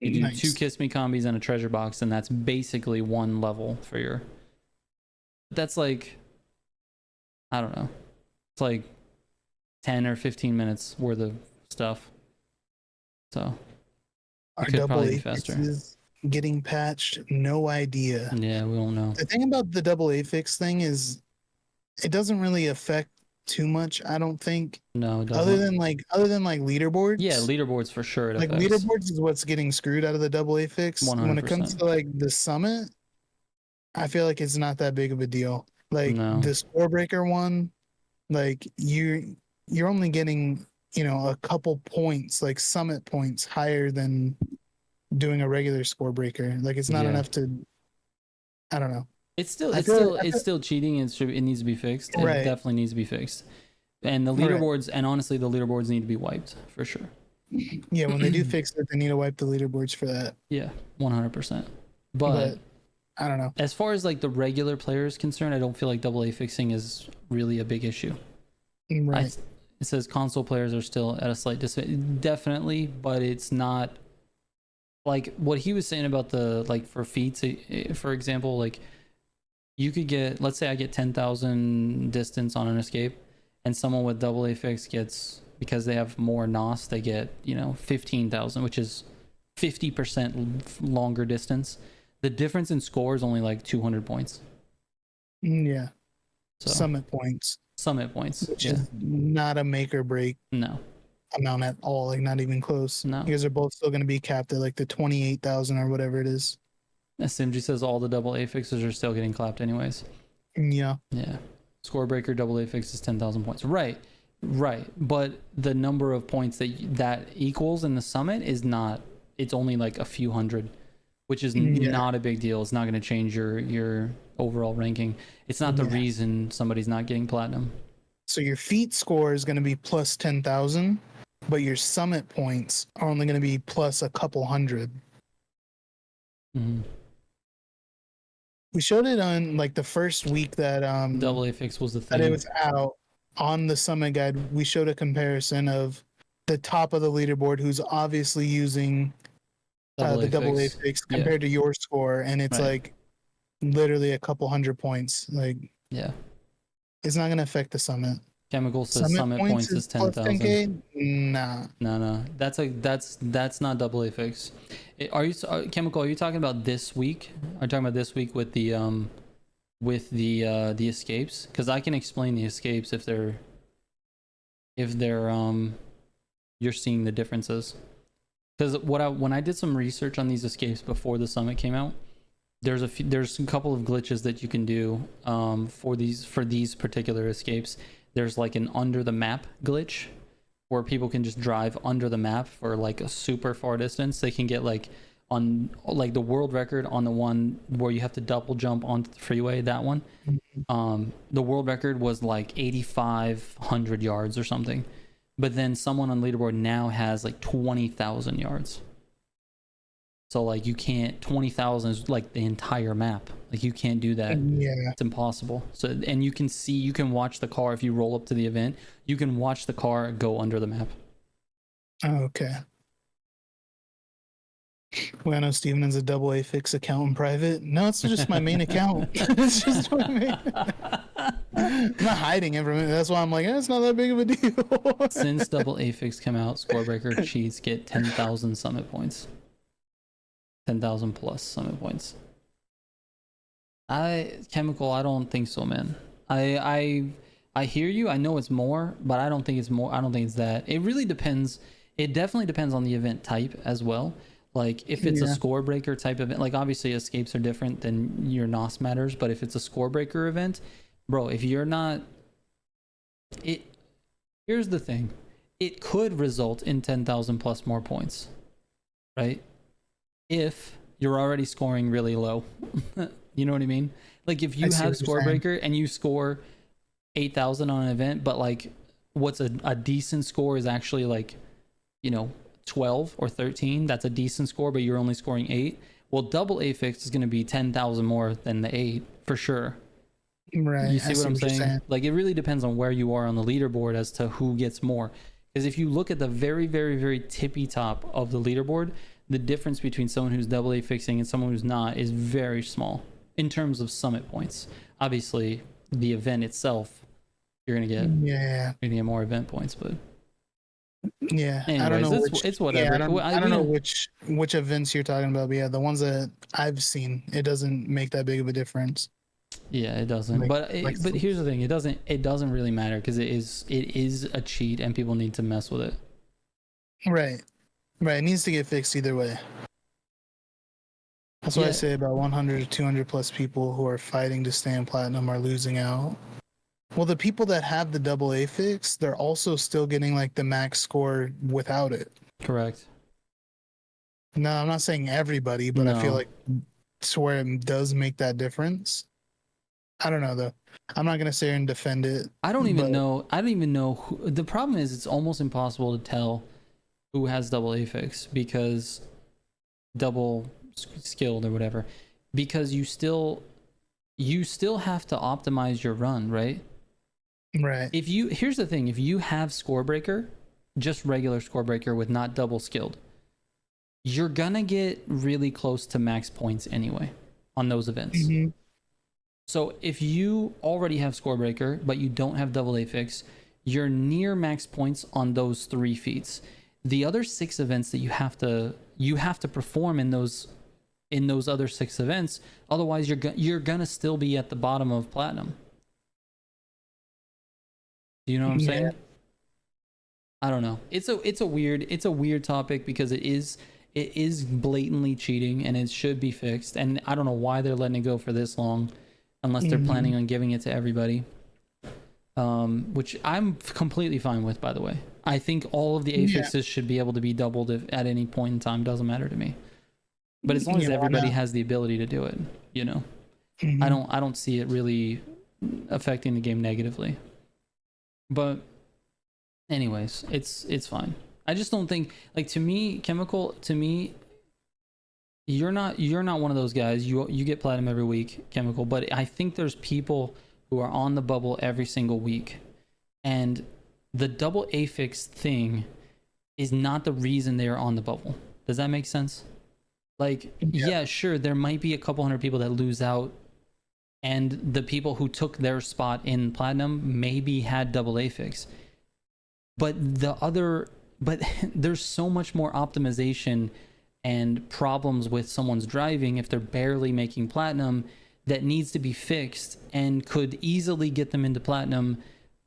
You do 2 Kiss Me Combis and a treasure box, and that's basically one level for your. That's like, I don't know. It's like 10 or 15 minutes worth of stuff. So Our it could double probably be A faster. fixes getting patched, no idea. Yeah, we don't know. The thing about the double A fix thing is it doesn't really affect too much, I don't think. No, it doesn't. Other than like leaderboards. Yeah, leaderboards for sure. It like affects. leaderboards is what's getting screwed out of the double A fix. 100%. When it comes to like the summit, I feel like it's not that big of a deal. Like the score breaker one, like you're only getting, you know, a couple points, like summit points higher than doing a regular score breaker. Like it's not enough to, I don't know. It's still cheating. It needs to be fixed. It definitely needs to be fixed. And the leaderboards, and honestly, the leaderboards need to be wiped for sure. Yeah, when they do fix it, they need to wipe the leaderboards for that. Yeah, 100%. But I don't know. As far as like the regular player is concerned, I don't feel like AA fixing is really a big issue. Right. It says console players are still at a slight disadvantage. Definitely, but it's not like what he was saying about the, like for feats, for example, like you could get, let's say I get 10,000 distance on an escape, and someone with AA fix gets, because they have more NOS, they get, you know, 15,000, which is 50% longer distance. The difference in score is only like 200 points. Yeah. So, summit points. Which is not a make or break. No. Amount at all, like not even close. No. Because they're both still going to be capped at like the 28,000 or whatever it is. SMG says all the AA fixes are still getting clapped anyways. Yeah. Yeah. Score breaker AA fix is 10,000 points. Right. But the number of points that equals in the summit is not, it's only like a few hundred, which is not a big deal. It's not going to change your overall ranking. It's not the reason somebody's not getting platinum. So your feat score is going to be plus 10,000, but your summit points are only going to be plus a couple hundred. Mm-hmm. We showed it on like the first week that AA fix was the thing. That it was out on the summit guide. We showed a comparison of the top of the leaderboard, who's obviously using the AA fix compared to your score, and it's like literally a couple hundred points. Like, it's not going to affect the summit. Chemical says summit points is 10,000. Nah. No. That's not AA fix. Chemical? Are you talking about this week? Are you talking about this week with the escapes? Because I can explain the escapes if they're you're seeing the differences. Because when I did some research on these escapes before the summit came out, there's a couple of glitches that you can do for these particular escapes. There's like an under the map glitch where people can just drive under the map for like a super far distance. They can get like on like the world record on the one where you have to double jump onto the freeway, that one. The world record was like 8,500 yards or something. But then someone on leaderboard now has like 20,000 yards. So like you can't, 20,000 is like the entire map. Like you can't do that. Yeah. It's impossible. So, and you can watch the car, if you roll up to the event, you can watch the car go under the map. Oh, okay. Well, I know Steven has a AA fix account in private. No, it's just my main account. It's just my main. I'm not hiding it from it. That's why I'm like, it's not that big of a deal. Since AA fix came out, Scorebreaker cheats get 10,000 summit points. 10,000 plus summit points. Chemical, I don't think so, man. I hear you. I know it's more, but I don't think it's more. I don't think it's that. It really depends. It definitely depends on the event type as well. Like if it's a score breaker type event, like obviously escapes are different than your NOS matters, but if it's a score breaker event, bro, if you're not, it, here's the thing, it could result in 10,000 plus more points, right? If you're already scoring really low. You know what I mean? Like if you have score breaker and you score 8,000 on an event, but like what's a decent score is actually like, you know, 12 or 13, that's a decent score, but you're only scoring 8. Well, double affix is going to be 10,000 more than the 8 for sure. Right. You see what I'm saying? Like it really depends on where you are on the leaderboard as to who gets more. Because if you look at the very, very, very tippy top of the leaderboard, the difference between someone who's double affixing and someone who's not is very small in terms of summit points. Obviously, the event itself, you're gonna get you're gonna get more event points, but yeah, anyways, I don't know it's whatever. I don't know which events you're talking about, but yeah, the ones that I've seen, it doesn't make that big of a difference. Yeah, it doesn't. But here's the thing: it doesn't really matter because it is a cheat and people need to mess with it. Right. It needs to get fixed either way. That's what I say about 100 to 200 plus people who are fighting to stay in platinum are losing out. Well, the people that have the double affix, they're also still getting like the max score without it. Correct. No, I'm not saying everybody, but I feel like it's where it does make that difference. I don't know though. I'm not gonna sit here and defend it. I don't even know who, the problem is it's almost impossible to tell who has double affix because double skilled or whatever, because you still have to optimize your run, right? Right. Here's the thing, if you have score breaker, just regular score breaker with not double skilled, you're gonna get really close to max points anyway on those events. Mm-hmm. So if you already have score breaker but you don't have double affix, you're near max points on those 3 feats. The other 6 events that you have to perform in those other 6 events, otherwise you're gonna still be at the bottom of platinum. Do you know what I'm saying? I don't know. It's a weird topic because it is blatantly cheating and it should be fixed, and I don't know why they're letting it go for this long unless they're planning on giving it to everybody, which I'm completely fine with, by the way. I think all of the affixes should be able to be doubled at any point in time. Doesn't matter to me, but as long as everybody has the ability to do it, you know. I don't see it really affecting the game negatively. But anyways, it's fine. I just don't think, like, to me, Chemical, you're not one of those guys. You get platinum every week, Chemical, but I think there's people who are on the bubble every single week, and the double affix thing is not the reason they are on the bubble. Does that make sense? Like, yeah, sure, there might be a couple hundred people that lose out, and the people who took their spot in platinum maybe had double affix, but there's so much more optimization and problems with someone's driving if they're barely making platinum that needs to be fixed and could easily get them into platinum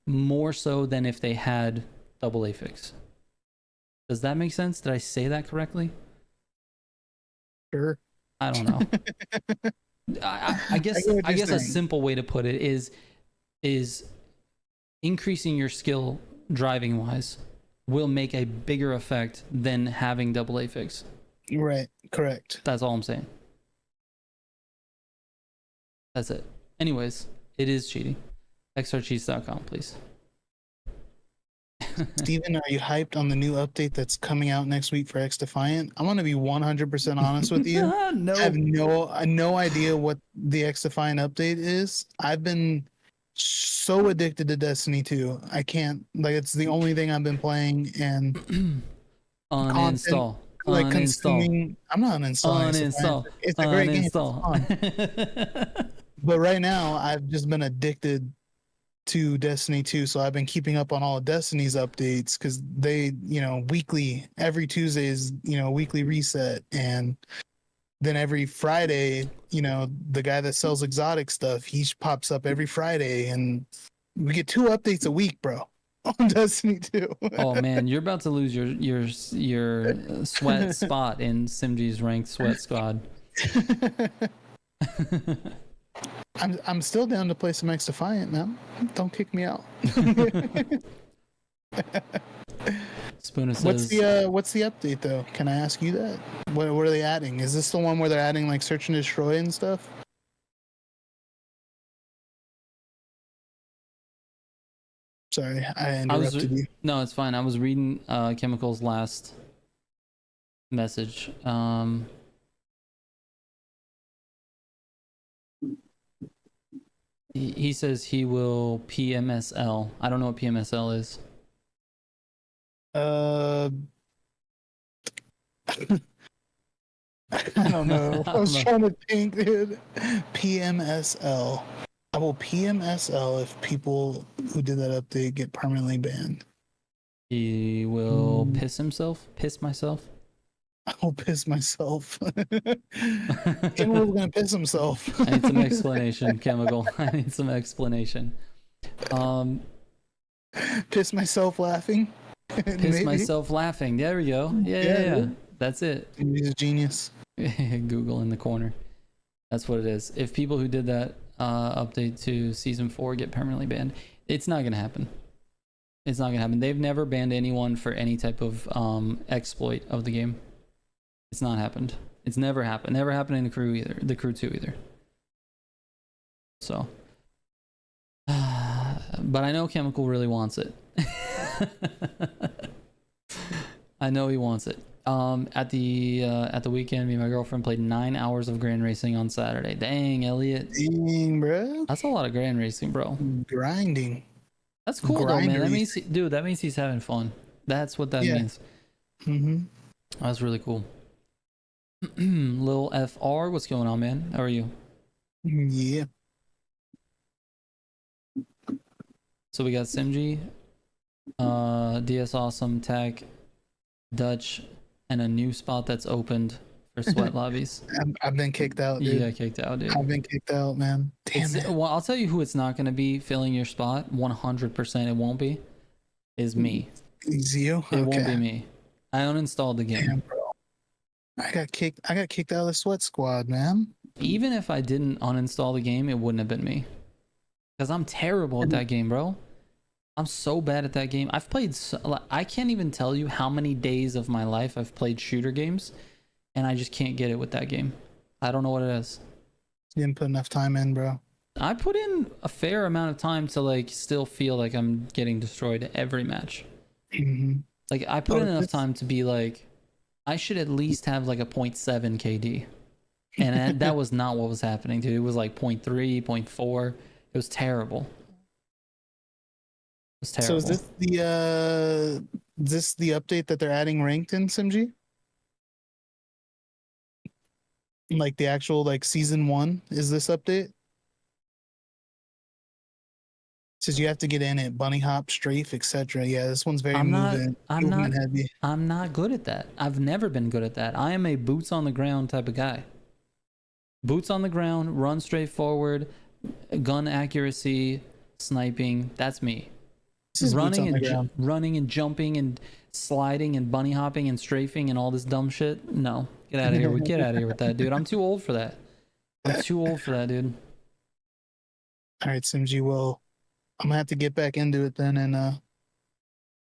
more so than if they had double affix. Does that make sense? Did I say that correctly? Sure. I don't know. I guess a simple way to put it is increasing your skill driving wise will make a bigger effect than having double affix. Right. Correct. That's all I'm saying. That's it. Anyways, it is cheating. xrcheats.com, please. Steven, are you hyped on the new update that's coming out next week for XDefiant? I'm going to be 100% honest with you. No. I have no idea what the XDefiant update is. I've been so addicted to Destiny 2. I can't, like, it's the only thing I've been playing, and uninstall. Like consuming. I'm not uninstalling. Uninstall. It's a great game. It's fun. But right now, I've just been addicted to Destiny 2, so I've been keeping up on all of Destiny's updates because they, weekly, every Tuesday is, weekly reset, and then every Friday, you know, the guy that sells exotic stuff, he pops up every Friday, and we get 2 updates a week, bro, on Destiny 2. Oh man, you're about to lose your sweat spot in Simg's ranked sweat squad. I'm still down to play some XDefiant, man. Don't kick me out. Spooner says, what's the update though? Can I ask you that? What are they adding? Is this the one where they're adding like search and destroy and stuff? Sorry, I interrupted you. No, it's fine. I was reading Chemical's last message. He says he will PMSL. I don't know what PMSL is. I don't know. I was trying to think, dude. PMSL. I will PMSL if people who did that update get permanently banned. He will piss himself? Piss myself? I will piss myself. Kenwood's gonna piss himself. I need some explanation, Chemical. I need some explanation. Piss myself laughing. Piss myself laughing. There we go. Yeah. That's it. He's a genius. Google in the corner. That's what it is. If people who did that update to season 4 get permanently banned, it's not gonna happen. It's not gonna happen. They've never banned anyone for any type of exploit of the game. It's not happened. It's never happened. Never happened in the crew either. The crew 2 either. So, but I know Chemical really wants it. I know he wants it. At the weekend, me and my girlfriend played 9 hours of grand racing on Saturday. Dang, Elliot. Dang, bro. That's a lot of grand racing, bro. Grinding. That's cool though, man. That means, dude, that means he's having fun. That's what that means. That's really cool. Lil FR, what's going on, man? How are you? Yeah. So we got Simg, DS Awesome, Tech, Dutch, and a new spot that's opened for sweat lobbies. I've been kicked out, dude. You got kicked out, dude. I've been kicked out, man. Damn it. Well, I'll tell you who it's not going to be filling your spot. 100% it won't be. Is me. Is you? It won't be me. I uninstalled the game. Damn, bro. I got kicked out of the sweat squad, man. Even if I didn't uninstall the game, it wouldn't have been me. Because I'm terrible at that game, bro. I'm so bad at that game. I've played... I can't even tell you how many days of my life I've played shooter games. And I just can't get it with that game. I don't know what it is. You didn't put enough time in, bro. I put in a fair amount of time to like still feel like I'm getting destroyed every match. Like I put in enough time to be like, I should at least have like a 0.7 KD. And that was not what was happening, dude. It was like 0.3, 0.4. It was terrible. It was terrible. So is this the update that they're adding ranked in Simg? Like the actual like season 1 is this update? Says you have to get in it, bunny hop, strafe, etc. Yeah, this one's very movement heavy. I'm not good at that. I've never been good at that. I am a boots on the ground type of guy. Boots on the ground, run straight forward, gun accuracy, sniping. That's me. Running and jumping and sliding and bunny hopping and strafing and all this dumb shit. No, get out of here. Get out of here with that, dude. I'm too old for that. I'm too old for that, dude. All right, Simg. Well, I'm gonna have to get back into it then and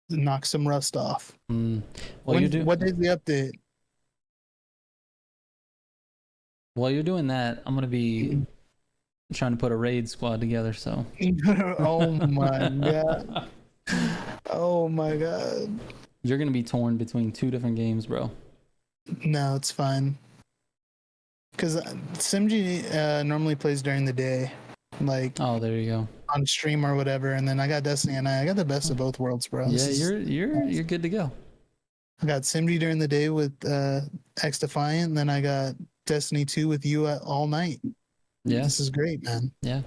knock some rust off. Well, what is the update? While you're doing that, I'm gonna be trying to put a raid squad together. So. Oh my god. Oh my god. You're gonna be torn between 2 different games, bro. No, it's fine. Because Simg normally plays during the day, like there you go, on stream or whatever, and then I got Destiny and I got the best of both worlds, bro. Yeah, you're good to go. I got Simg during the day with XDefiant, and then I got Destiny 2 with you all night. Yeah, this is great, man. Yeah,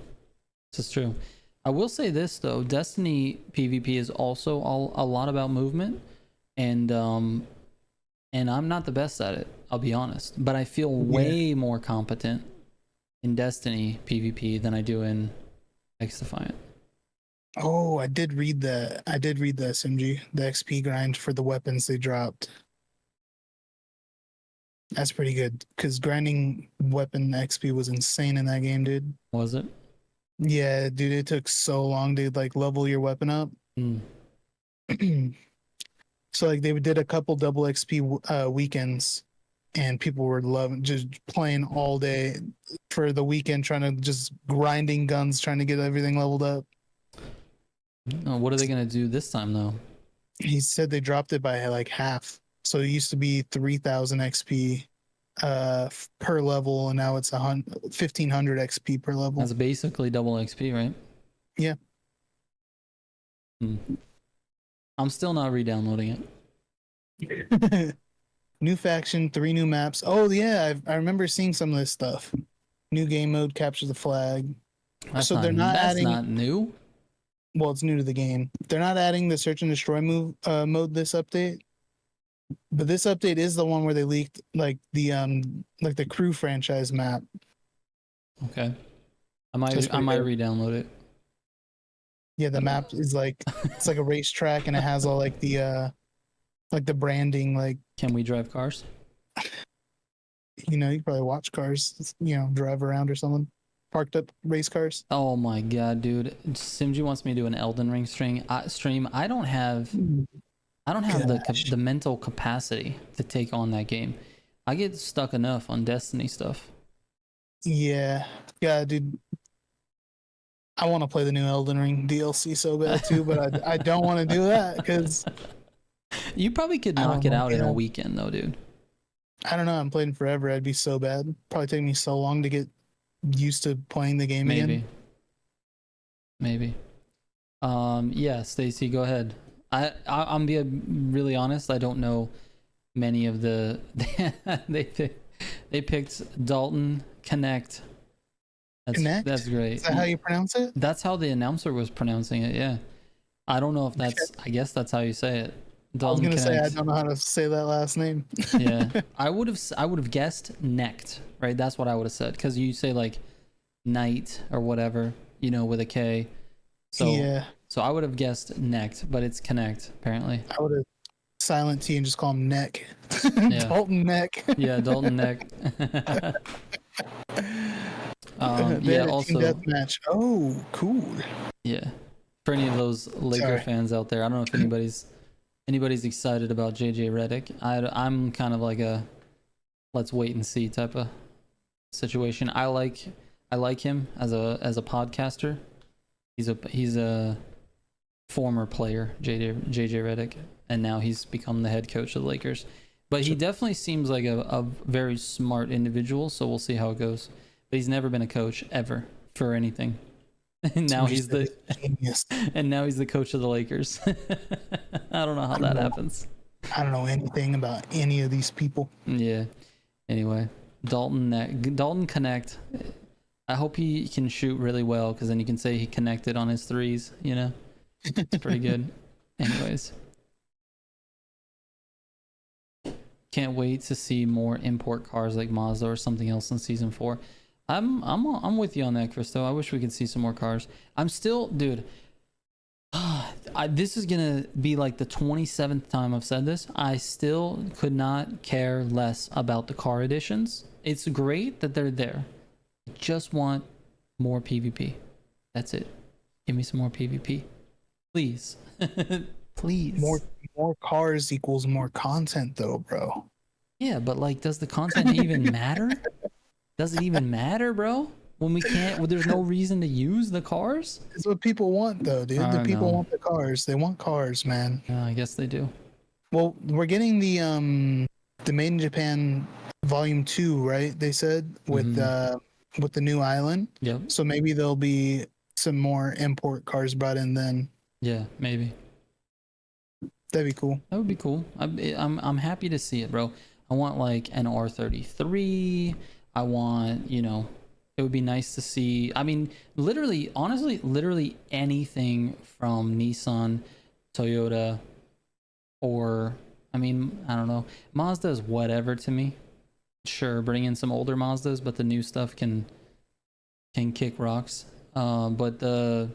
this is true. I will say this though, Destiny PvP is also a lot about movement, and and I'm not the best at it, I'll be honest, but I feel way more competent in Destiny PvP than I do in XDefiant. Oh, I did read the SMG, the XP grind for the weapons they dropped. That's pretty good because grinding weapon XP was insane in that game, dude. Was it? Yeah, dude, it took so long to like level your weapon up. So like they did a couple double XP weekends, and people were loving just playing all day for the weekend, trying to just grinding guns, trying to get everything leveled up. What are they gonna do this time though? He said they dropped it by like half. So it used to be 3,000 XP per level, and now it's 1,500 XP per level. That's basically double XP, right? Yeah. I'm still not re-downloading it. New faction, 3 new maps. Oh yeah, I remember seeing some of this stuff. New game mode, capture the flag. That's not new. Well, it's new to the game. They're not adding the search and destroy mode this update. But this update is the one where they leaked like the Crew franchise map. Okay. I might re-download it. Yeah, the map is like it's like a racetrack, and it has all like the branding. Like, can we drive cars? You can probably watch cars, drive around or something. Parked up race cars. Oh my god, dude! Simji wants me to do an Elden Ring stream. I don't have the mental capacity to take on that game. I get stuck enough on Destiny stuff. Yeah, dude. I want to play the new Elden Ring DLC so bad too, but I don't want to do that because you probably could knock it out in a weekend though, dude. I don't know. I'm playing forever. I'd be so bad. Probably take me so long to get used to playing the game again. Maybe. Yeah, Stacy, go ahead. I'm being really honest. I don't know many of the. they picked Dalton Connect. That's great. Is that how you pronounce it? That's how the announcer was pronouncing it. Yeah. I don't know if that's. I guess that's how you say it. Dalton I was gonna say I don't know how to say that last name. Yeah, I would have guessed Necked, right? That's what I would have said, because you say like night or whatever, with a K. So yeah. So I would have guessed Necked, but it's Connect apparently. I would have silent T and just call him Neck. Yeah. Dalton Neck. Yeah, Dalton Neck. Yeah. Also. Deathmatch. Oh, cool. Yeah. For any of those Laker fans out there, I don't know if anybody's excited about JJ Redick. I'm kind of like a let's wait and see type of situation. I like him as a podcaster. He's a former player, JJ Redick, and now he's become the head coach of the Lakers. But he definitely seems like a very smart individual, so we'll see how it goes. But he's never been a coach ever for anything. And now he's the coach of the Lakers. I don't know how that happens. I don't know anything about any of these people. Yeah. Anyway, Dalton Connect. I hope he can shoot really well, because then you can say he connected on his threes. It's pretty good. Anyways, can't wait to see more import cars like Mazda or something else in season 4. I'm with you on that, Christo. I wish we could see some more cars. I'm still, dude. This is gonna be like the 27th time I've said this. I still could not care less about the car editions. It's great that they're there. I just want more PvP. That's it. Give me some more PvP, please. Please. More cars equals more content, though, bro. Yeah, but like, does the content even matter? Does it even matter, bro? When we can't, there's no reason to use the cars? It's what people want, though, dude. The people want the cars. They want cars, man. I guess they do. Well, we're getting the Made in Japan Volume 2, right? They said with the new island. Yep. So maybe there'll be some more import cars brought in then. Yeah, maybe. That'd be cool. That would be cool. I'm happy to see it, bro. I want like an R33. I want, it would be nice to see. I mean, literally anything from Nissan, Toyota, or I mean, I don't know. Mazda is whatever to me. Sure, bring in some older Mazdas, but the new stuff can kick rocks. But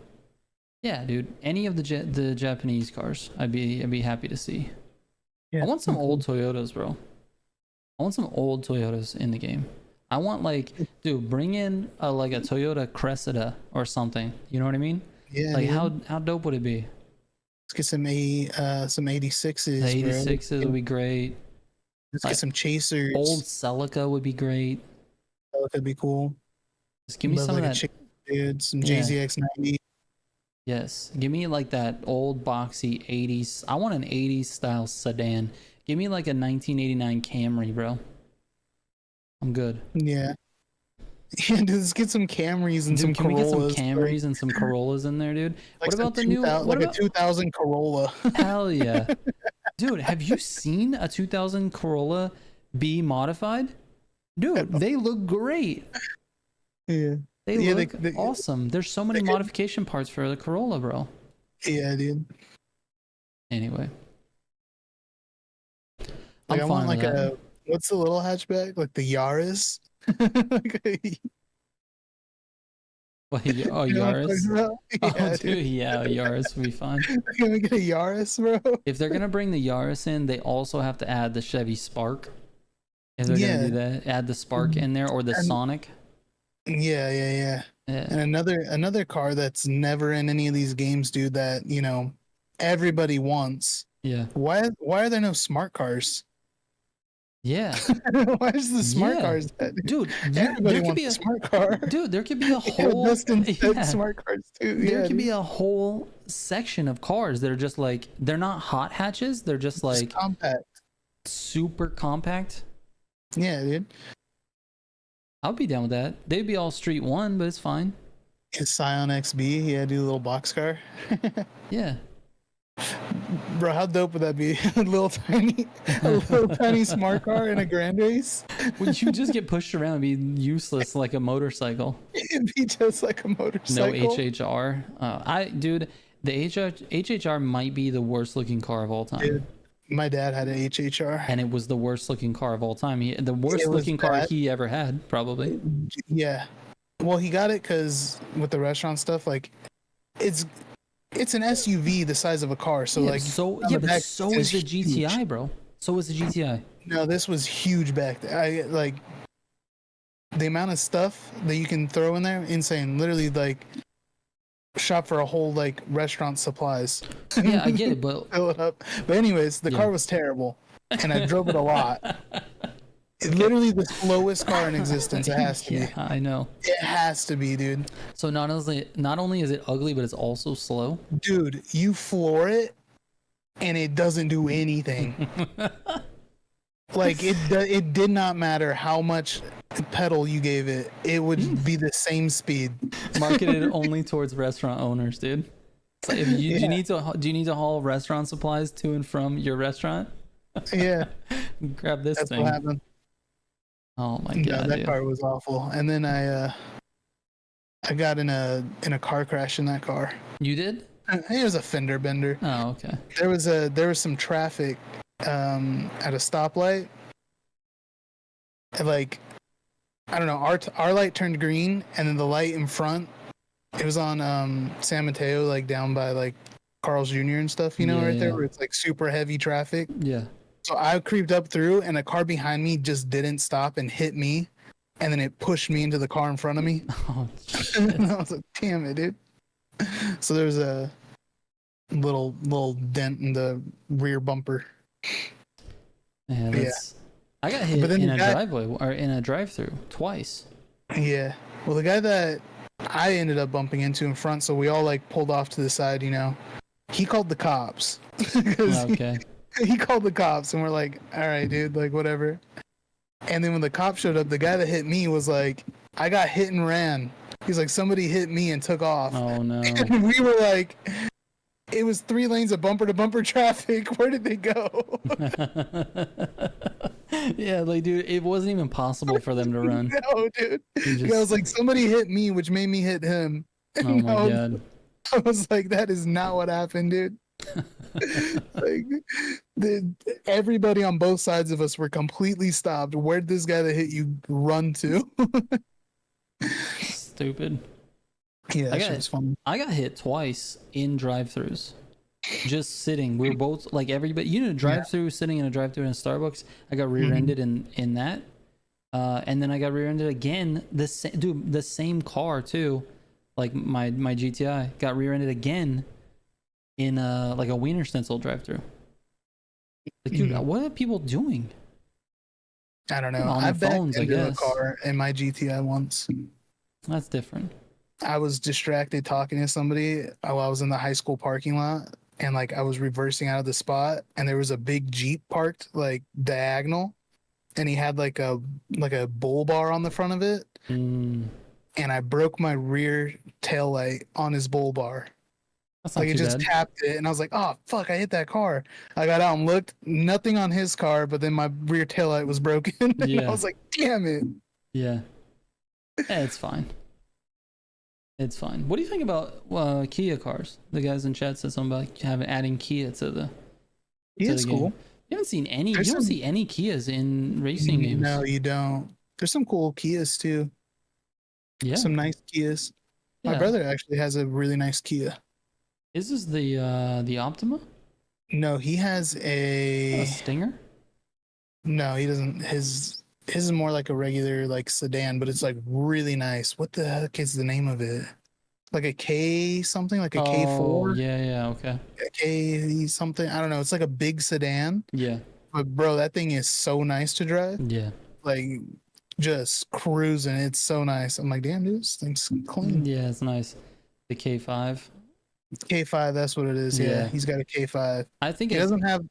yeah, dude, any of the Japanese cars, I'd be happy to see. Yeah. I want some old Toyotas, bro. I want some old Toyotas in the game. I want like, dude, bring in like a Toyota Cressida or something. You know what I mean? Yeah. Like dude. how dope would it be? Let's get some 86s. The 86s would be great. Let's get some chasers. Old Celica would be great. That could be cool. Just give me some of that. Dude, some JZX90. Yes, give me like that old boxy 80s. I want an 80s style sedan. Give me like a 1989 Camry, bro. I'm good. Yeah. Yeah, dude, let's get some Camrys and some Can Corollas. we get some Camrys and some Corollas in there, dude? Like what about the new? Like a 2000 Corolla. Hell yeah, dude! Have you seen a 2000 Corolla be modified? Dude, they look great. Yeah. They look awesome. There's so many modification parts for the Corolla, bro. Yeah, dude. Anyway. Like, I want like what's the little hatchback? Like the Yaris? Yaris? Yeah, dude, yeah, Yaris would be fun. Can we get a Yaris, bro? If they're gonna bring the Yaris in, they also have to add the Chevy Spark. If they're gonna do that, add the Spark in there or the Sonic. Yeah. And another car that's never in any of these games, dude, that, you know, everybody wants. Yeah. Why are there no smart cars? Yeah. Why is the smart cars that, dude? Everybody wants a smart car. Dude, there could be a whole smart cars too. There could be a whole section of cars that are just like, they're not hot hatches, they're just like compact. Super compact. Yeah, dude. I'll be down with that. They'd be all Street 1, but it's fine. His Scion XB, yeah, do a little boxcar. Yeah. Bro, how dope would that be? a little tiny smart car in a grand race. Would you just get pushed around and be useless like a motorcycle? It'd be just like a motorcycle. No HHR. Dude, the HHR might be the worst looking car of all time. Dude, my dad had an HHR. And it was the worst looking car of all time. The worst looking car he ever had, probably. Yeah. Well, he got it because with the restaurant stuff, like, it's an SUV the size of a car. So, like, so is the GTI, bro. So is the GTI. No, this was huge back there. Like, the amount of stuff that you can throw in there, insane. Literally, like, shop for a whole like restaurant supplies. Yeah, I get it, but fill it up. But anyways, the car was terrible, and I drove it a lot. It's literally the slowest car in existence. It has to be. Yeah, I know. It has to be, dude. So not only is it ugly, but it's also slow. Dude, you floor it, and it doesn't do anything. Like it did not matter how much pedal you gave it. It would be the same speed. Marketed only towards restaurant owners, dude. So if you, do you need to haul restaurant supplies to and from your restaurant? Yeah. Grab this That's thing. what happened. Oh my god, that car was awful. And then I got in a car crash in that car. You did? It was a fender bender. Oh, okay. There was some traffic at a stoplight. And like, I don't know, our light turned green, and then the light in front, it was on San Mateo, like down by like Carl's Jr. and stuff, you know, there where it's like super heavy traffic. Yeah. So I creeped up through, and a car behind me just didn't stop and hit me, and then it pushed me into the car in front of me. Oh, and I was like, damn it, dude. So there's a little dent in the rear bumper. Yeah, I got hit in a driveway or in a drive-through twice. Yeah. Well, the guy that I ended up bumping into in front, so we all like pulled off to the side, you know. He called the cops. Okay. He called the cops, and we're like, all right, dude, like whatever. And then when the cop showed up, the guy that hit me was like, I got hit and ran. He's like, somebody hit me and took off. Oh no. And we were like, it was 3 lanes of bumper to bumper traffic. Where did they go? Yeah, like, dude, it wasn't even possible for them to run. No, dude. I was like, somebody hit me, which made me hit him. Oh my god. I was like, that is not what happened, dude. Like, everybody on both sides of us were completely stopped. Where'd this guy that hit you run to? Stupid. Yeah, that shit was fun. I got hit twice in drive-throughs. Just sitting. We were both like everybody. You know, drive-through, sitting in a drive-through in a Starbucks. I got rear-ended in that. And then I got rear-ended again. The same car too. Like my GTI got rear-ended again in like a Wiener Schnitzel drive-through. Like, dude, what are people doing? I don't know. On their I've backed phones, I into a guess. car in my GTI once. That's different. I was distracted talking to somebody while I was in the high school parking lot, and like I was reversing out of the spot, and there was a big Jeep parked like diagonal, and he had like a bull bar on the front of it, and I broke my rear tail light on his bull bar. That's not Like, it too just bad. tapped it, and I was like, "Oh fuck! I hit that car." I got out and looked, nothing on his car, but then my rear tail light was broken. And Yeah. I was like, "Damn it!" Yeah. It's fine. It's fine. What do you think about Kia cars? The guys in chat said something about adding Kia to the. Yeah, it's cool. You haven't seen any. There's you don't some- see any Kias in racing games. No, you don't. There's some cool Kias too. Yeah. Some nice Kias. My Yeah. brother actually has a really nice Kia. Is this the Optima? No, he has A a. Stinger? No, he doesn't. His is more like a regular like sedan, but it's like really nice. What the heck is the name of it? Like a K something, like a Oh, K4, yeah, okay. a K something. I don't know. It's like a big sedan, Yeah, but bro, that thing is so nice to drive. yeah. Like, just cruising. It's so nice. I'm like, damn, dude, this thing's clean. Yeah, it's nice. The K5. K5, that's what it is. Yeah, Yeah. he's got a K5. I think He doesn't have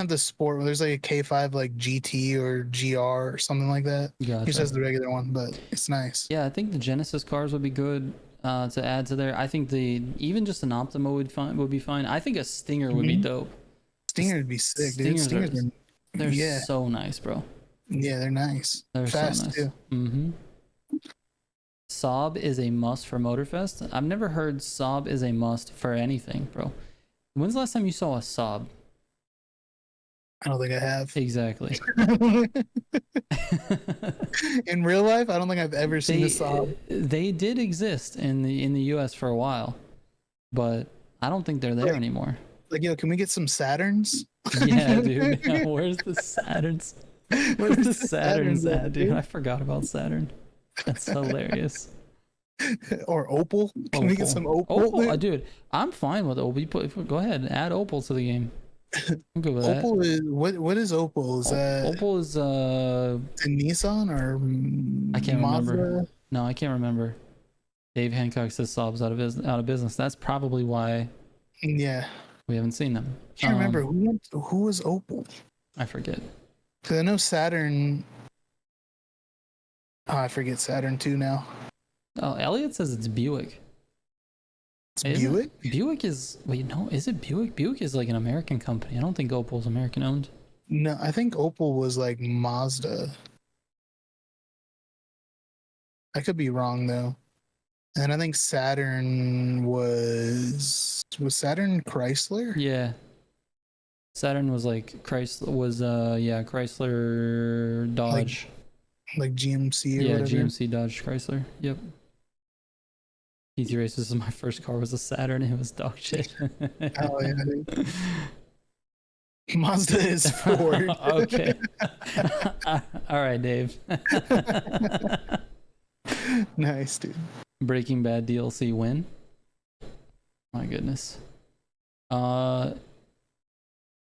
the sport. There's like a K5 like GT or GR or something like that. He just Gotcha. has the regular one, but it's nice. Yeah, I think the Genesis cars would be good to add to there. I think even just an Optima would be fine. I think a Stinger would be Mhm. dope. Stinger would be sick, dude. Stingers Stingers They're yeah, so nice, bro. yeah, they're nice. They're Fast so nice. too. Mm-hmm. Sob is a must for Motorfest. I've never heard Sob is a must for anything, bro. When's the last time you saw a Sob? I don't think I have. Exactly. In real life, I don't think I've ever seen a Saab. They did exist in the US for a while, but I don't think they're there Like- anymore. Like, yo, can we get some Saturns? Yeah, dude. Where's the Saturns? Where's the Saturns at, dude? I forgot about Saturn. That's hilarious. Or Opal? Can we get some Opal? Opal, dude? dude. I'm fine with Opal. Go ahead, add Opal to the game. I'm good with that. Opal is what is Opal? Is that Opal is a Nissan or I can't remember. Mazda? No, I can't remember. Dave Hancock says Saab's out of business. That's probably why Yeah, we haven't seen them. can't remember who was Opal. I forget. Because I know Saturn. Oh, I forget Saturn too now. Oh, Elliot says it's Buick. It's Is it? Buick. Buick is no, is it Buick? Buick is like an American company. I don't think Opal's American owned. No, I think Opal was like Mazda. I could be wrong though. And I think Saturn was Saturn Chrysler? Yeah. Saturn was like Chrysler Dodge. Like GMC or Yeah, whatever. GMC Dodge Chrysler. Yep. PT Races is my first car was a Saturn. It was dog shit. Oh yeah. Dude. Mazda is Ford. Okay. All right, Dave. Nice, dude. Breaking Bad DLC win. My goodness.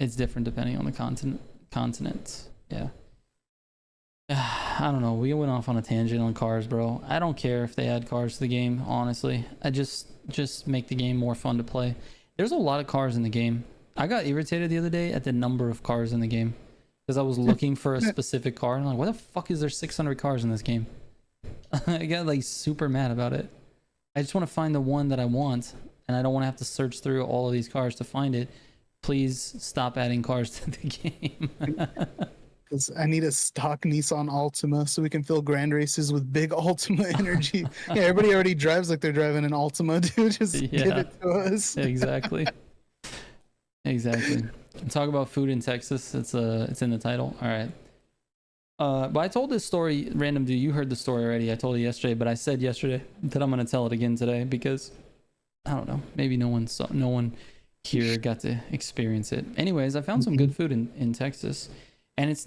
It's different depending on the continent. Yeah. I don't know. We went off on a tangent on cars, bro. I don't care if they add cars to the game, honestly. I just make the game more fun to play. There's a lot of cars in the game. I got irritated the other day at the number of cars in the game because I was looking for a specific car and I'm like, why the fuck is there 600 cars in this game? I got like super mad about it. I just want to find the one that I want and I don't want to have to search through all of these cars to find it. Please stop adding cars to the game. Because I need a stock Nissan Altima so we can fill grand races with big Altima energy. Yeah, everybody already drives like they're driving an Altima, dude. Just give Yeah. it to us. Exactly. Exactly. Talk about food in Texas. It's in the title. All right. But I told this story, random dude. You heard the story already. I told it yesterday, but I said yesterday that I'm gonna tell it again today because I don't know. Maybe no one here got to experience it. Anyways, I found some good food in Texas, and it's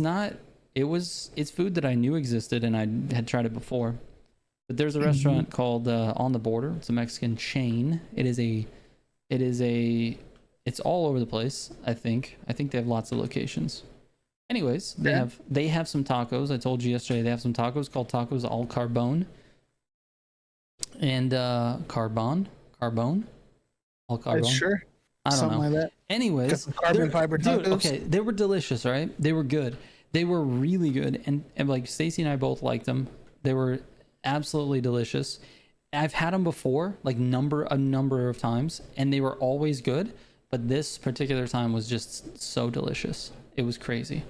food that I knew existed and I had tried it before. But there's a restaurant called On the Border. It's a Mexican chain. It's all over the place. I think they have lots of locations. Anyways, they have some tacos. I told you yesterday they have some tacos called tacos al carbone. And carbone al carbone. Sure. I don't Something know. like that. Anyways, carbon fiber tacos. dude, okay, they were delicious, right? They were good. They were really good, and like Stacy and I both liked them. They were absolutely delicious. I've had them before, like a number of times, and they were always good. But this particular time was just so delicious. It was crazy. It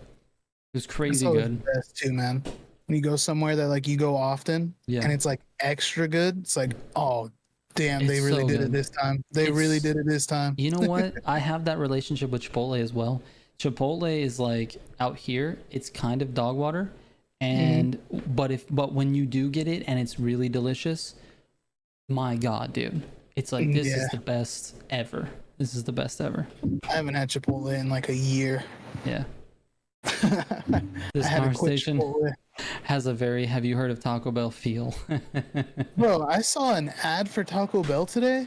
was crazy good. The best too, man. When you go somewhere that like you go often, and it's like extra good, it's like, oh, damn, they really did it this time. They really did it this time. You know what? I have that relationship with Chipotle as well. Chipotle is like out here, it's kind of dog water, and but when you do get it and it's really delicious, my God, dude, it's like this is the best ever. This is the best ever. I haven't had Chipotle in like a year. Yeah. This conversation has a very, have you heard of Taco Bell feel? Bro, I saw an ad for Taco Bell today.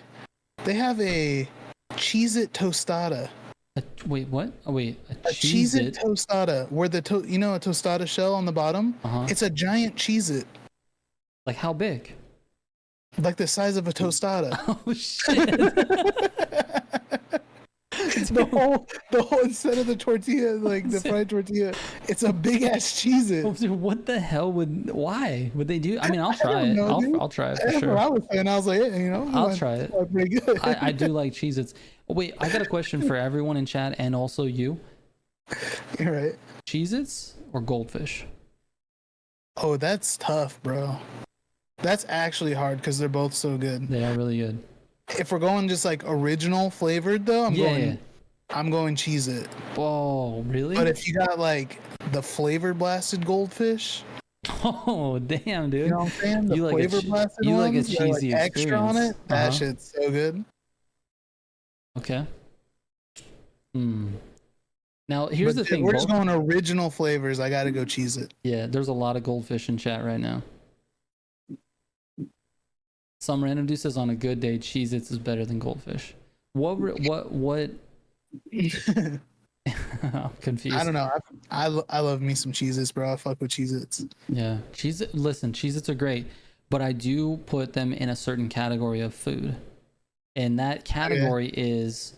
They have a Cheez-It tostada. Wait, what? Oh, wait. A Cheez-It tostada, where the a tostada shell on the bottom? It's a giant Cheez-It. Like how big? Like the size of a tostada. Oh, shit. the whole instead of the tortilla, like the fried tortilla, it's a big ass Cheez-It. What the hell why would they do? I mean, I'll try it. I'll try it for sure. I was saying, I was like, I'll try it. Pretty good. I do like Cheez-Its. Oh, wait, I got a question for everyone in chat and also you. You're right. Cheez-Its or Goldfish? Oh, that's tough, bro. That's actually hard because they're both so good. They are really good. If we're going just like original flavored though, I'm going Cheez-It. Whoa, really? But if you got like the flavor blasted Goldfish, oh damn, dude! You know what I'm saying? The flavor blasted you ones, like a cheesy like extra on it. That shit's so good. Okay. Now here's the thing. We're just going original flavors. I gotta go Cheez-It. Yeah, there's a lot of Goldfish in chat right now. Some random dude says on a good day, Cheez-Its is better than Goldfish. What? I'm confused. I don't know. I love me some Cheez-Its, bro. I fuck with Cheez-Its. Yeah, Cheez-Its are great, but I do put them in a certain category of food, and that category is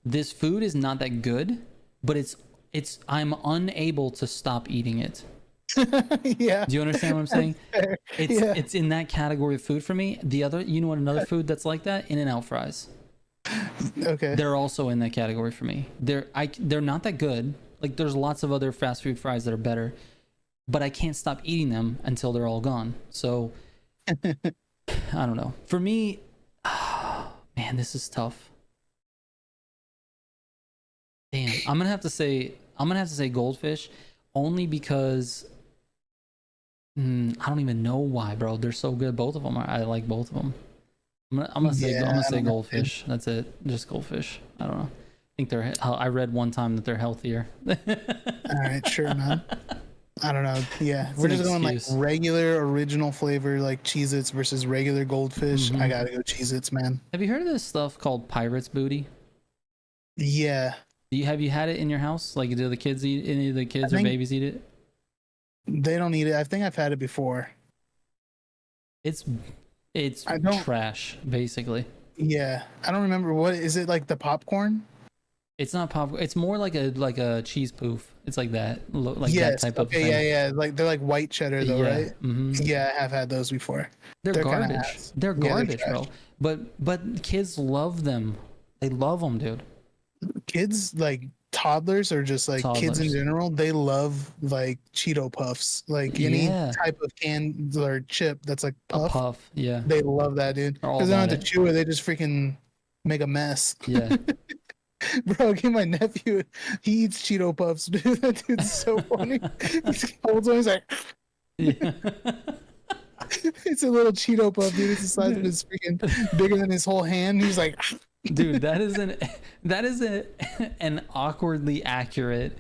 this food is not that good, but it's I'm unable to stop eating it. Yeah. Do you understand what I'm saying? It's in that category of food for me. The other, another food that's like that? In-N-Out fries. Okay. They're also in that category for me. They're not that good. Like there's lots of other fast food fries that are better, but I can't stop eating them until they're all gone. So I don't know. For me, man, this is tough. Damn, I'm gonna have to say Goldfish, only because I don't even know why, bro. They're so good. Both of them are. I like both of them. I'm gonna say Goldfish. That's it. Just Goldfish. I don't know. I think I read one time that they're healthier. All right, sure, man. I don't know. Yeah, we're just going like regular original flavor, like Cheez-Its versus regular Goldfish. I gotta go Cheez-Its, man. Have you heard of this stuff called Pirate's Booty? Yeah. Have you had it in your house? Like, do the kids eat? Any of the kids or babies eat it? They don't eat it. I think I've had it before. It's trash, basically. Yeah, I don't remember. What is it, like the popcorn? It's not popcorn. It's more like a cheese poof. It's like that, that type of thing. Yeah. Like they're like white cheddar though, right? Yeah, I have had those before. They're garbage. They're garbage, bro. But kids love them. They love them, dude. Kids, like toddlers or just like kids in general, they love like Cheeto Puffs. Like any type of can or chip that's like puff. A puff, yeah. They love that, dude. Because they don't have to chew it. They just freaking make a mess. Yeah. Bro, get my nephew. He eats Cheeto Puffs, dude. That dude's so funny. He holds on, he's like, Yeah. it's a little Cheeto Puff, dude. It's the size of his freaking bigger than his whole hand. He's like, Dude, that is an awkwardly accurate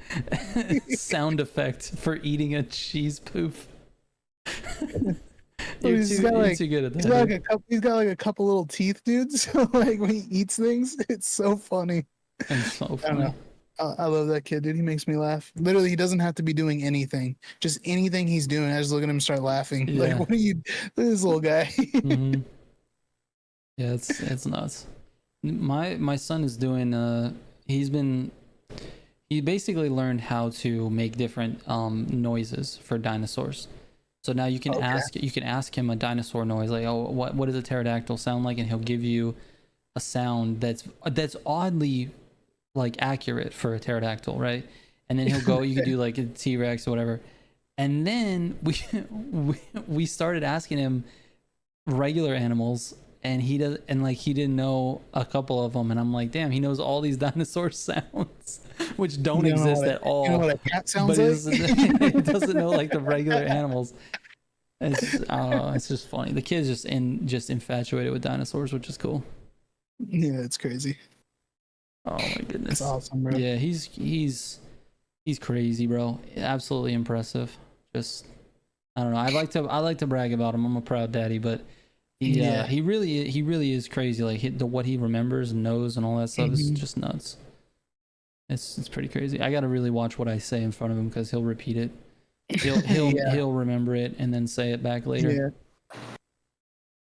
sound effect for eating a cheese poof. You're too good at that. he's got like a couple little teeth, dude. So like when he eats things, it's so funny. It's so I don't funny. know. I love that kid, dude. He makes me laugh. Literally, he doesn't have to be doing anything. Just anything he's doing, I just look at him and start laughing. Yeah. Like, what are you? Look at this little guy. Mhm. Yeah, it's nuts. My son is doing he basically learned how to make different noises for dinosaurs. So now you can ask him a dinosaur noise, like, oh, what does a pterodactyl sound like, and he'll give you a sound that's oddly like accurate for a pterodactyl, right? And then he'll go, you can do like a T-Rex or whatever. And then we started asking him regular animals, and he didn't know a couple of them, and I'm like, damn, he knows all these dinosaur sounds which don't exist at all. You know what a cat sounds like? He doesn't know like the regular animals. It's just funny. The kid's just infatuated with dinosaurs, which is cool. Yeah, it's crazy. Oh my goodness. It's awesome, bro. Yeah, he's crazy, bro. Absolutely impressive. Just, I don't know. I like to brag about him. I'm a proud daddy, but he really is crazy. Like what he remembers and knows and all that stuff is just nuts. It's pretty crazy. I got to really watch what I say in front of him, because he'll repeat it. He'll remember it and then say it back later.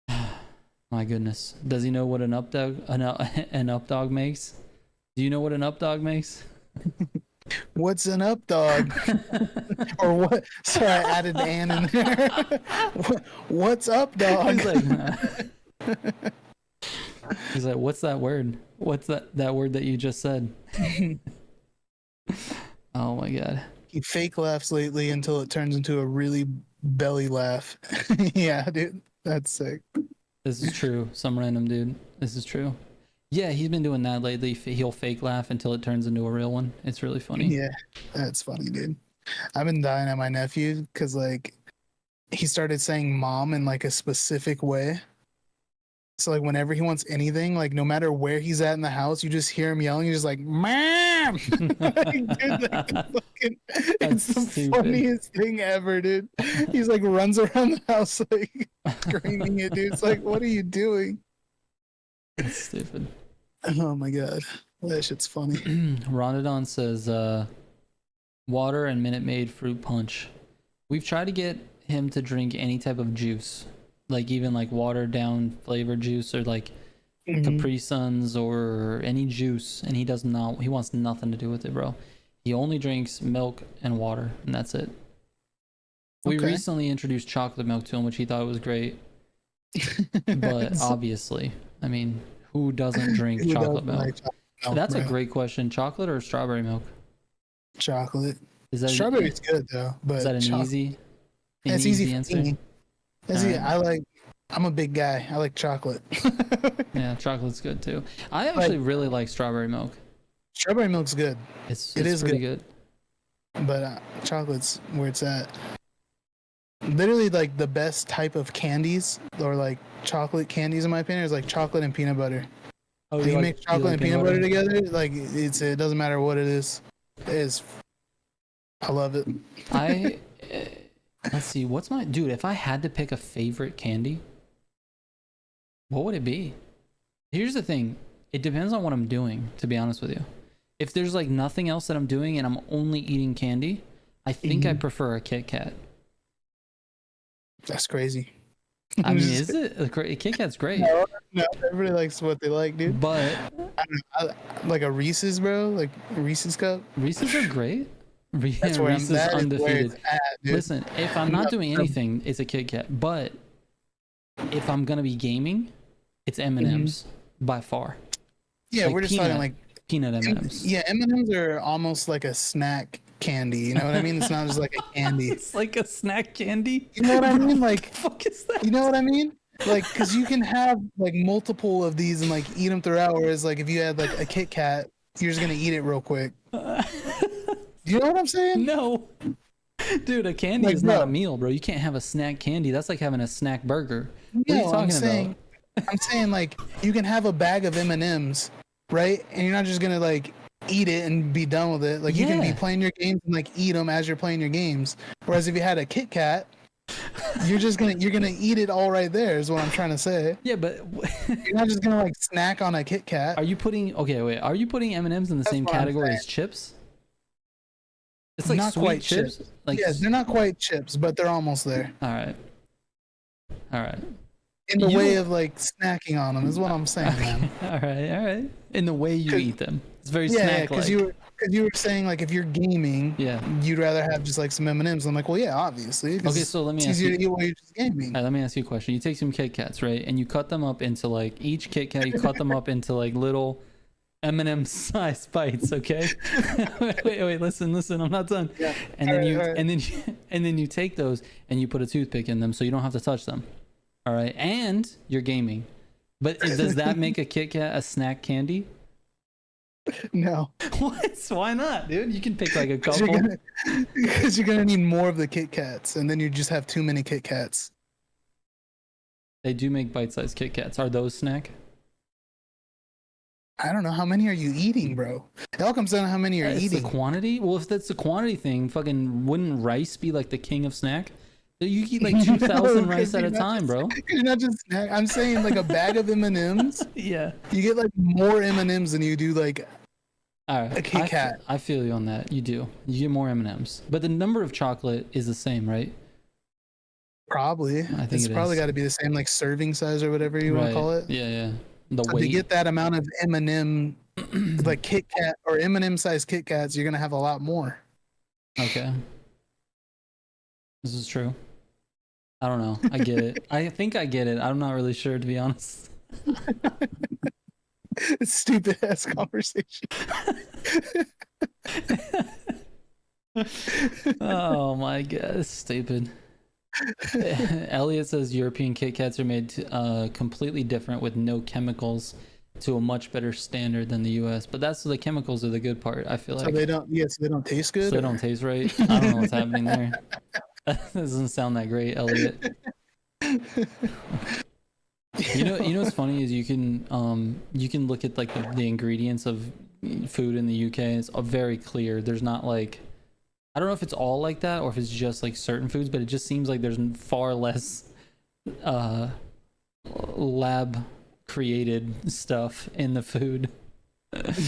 Yeah. My goodness. Does he know what an up dog makes? Do you know what an up dog makes? What's an up dog? Or what? Sorry, I added an in there. What's up, dog? He's like, what's that word? What's that word that you just said? Oh my god. He fake laughs lately until it turns into a really belly laugh. Yeah, dude. That's sick. This is true. Some random dude. This is true. Yeah, he's been doing that lately. He'll fake laugh until it turns into a real one. It's really funny. Yeah, that's funny, dude. I've been dying at my nephew because like he started saying mom in like a specific way. So like whenever he wants anything, like no matter where he's at in the house, you just hear him yelling. You're just like, "Mom!" It's the funniest thing ever, dude. He's like runs around the house like screaming it, dude. It's like, what are you doing? That's stupid. Oh my god, that shit's funny. Rondadon says, water and Minute Maid fruit punch. We've tried to get him to drink any type of juice, like even like watered down flavored juice or like Capri Suns or any juice, and he wants nothing to do with it, bro. He only drinks milk and water, and that's it. We recently introduced chocolate milk to him, which he thought was great. But obviously, I mean, who doesn't drink chocolate milk? Like chocolate milk? That's a great question. Chocolate or strawberry milk? Chocolate. Strawberry's good though, but is that an easy answer? I'm a big guy. I like chocolate. Yeah, chocolate's good too. I actually really like strawberry milk. Strawberry milk's good. It is pretty good. But chocolate's where it's at. Literally, like the best type of candies or like chocolate candies, in my opinion, is like chocolate and peanut butter. Oh, you mix chocolate and peanut butter together, like it doesn't matter what it is. I love it. Let's see, dude, if I had to pick a favorite candy, what would it be? Here's the thing. It depends on what I'm doing, to be honest with you. If there's like nothing else that I'm doing and I'm only eating candy, I think I prefer a Kit Kat. That's crazy. I mean, is it? Kit Kat's great. No, everybody likes what they like, dude. But I like a Reese's, bro. Like a Reese's cup. Reese's are great. That's where Reese's undefeated. Listen, if I'm not doing anything, it's a Kit Kat. But if I'm gonna be gaming, it's M&M's by far. Yeah, like we're just talking like peanut M&M's. Yeah, M&M's are almost like a snack candy. You know what I mean? It's not just like a candy. It's like a snack candy. You know what I mean? Like, what the fuck is that? You know what I mean? Like, because you can have like multiple of these and like eat them throughout. Whereas like if you had like a Kit Kat, you're just gonna eat it real quick. You know what I'm saying? No, dude, a candy Like, is not bro. a meal, bro. You can't have a snack candy. That's like having a snack burger. What are you No, talking about? I'm saying like you can have a bag of M&Ms, right? And you're not just gonna like eat it and be done with it. Like you can be Yeah. playing your games and like eat them as you're playing your games. Whereas if you had a Kit Kat, you're gonna eat it all right there. Is what I'm trying to say. Yeah, but You're not just gonna like snack on a Kit Kat. are you putting? Okay, wait. Are you putting M&Ms in the That's same what I'm category saying. as chips? It's like Not sweet quite chips. chips. Like, Yes, they're not quite chips, but they're almost there. all right, all right. In the You way don't- of like snacking on them is what I'm saying, man. All right, all right. In the way you 'Cause- eat them, it's very Yeah, snack-like. because you were saying like if you're gaming, Yeah. you'd rather have just like some M&Ms. I'm like, well, yeah, obviously. 'cause Okay, so let me it's ask easier you. to eat while you're just gaming. All right, let me ask you a question. You take some Kit Kats, right? And you cut them up into like each Kit Kat. You cut them up into like little M&M size bites. Okay. wait. Listen. I'm not done. Yeah. And then All right. and then you take those and you put a toothpick in them, so you don't have to touch them. All right. And you're gaming. But does that make a Kit Kat a snack candy? No, What? Why not, dude? You can pick like a because couple. you're gonna need more of the Kit Kats, and then you just have too many Kit Kats. They do make bite-sized Kit Kats. Are those snack? I don't know how many are you eating, bro. It all comes down to how many you're It's eating. the quantity. Well, if that's the quantity thing, fucking wouldn't rice be like the king of snack? You eat like 2,000 No, rice 'cause at a you're not time, just- bro. 'cause You're not just snack. I'm saying like a bag of M&Ms. Yeah. You get like more M&Ms than you do like All right. a Kit Kat. I feel you on that. You do. You get more M&Ms, but the number of chocolate is the same, right? Probably. think It's it probably is. got to be the same like serving size or whatever you want Right. to call it. Yeah. The So to weight. get that amount of M&M like Kit Kat or M&M size Kit Kats, you're gonna have a lot more. Okay. This is true. I don't know. I get it. I think I get it. I'm not really sure, to be honest. It's stupid ass conversation. Oh my god, it's stupid. Elliot says European Kit Kats are made completely different with no chemicals to a much better standard than the US. But that's the chemicals are the good part. I feel So like they don't. Yeah, so they don't taste good. so they or- don't taste right. I don't know what's happening there. That doesn't sound that great, Elliot. You know what's funny is you can look at like the ingredients of food in the UK. It's very clear. There's not like I don't know if it's all like that or if it's just like certain foods, but it just seems like there's far less lab created stuff in the food.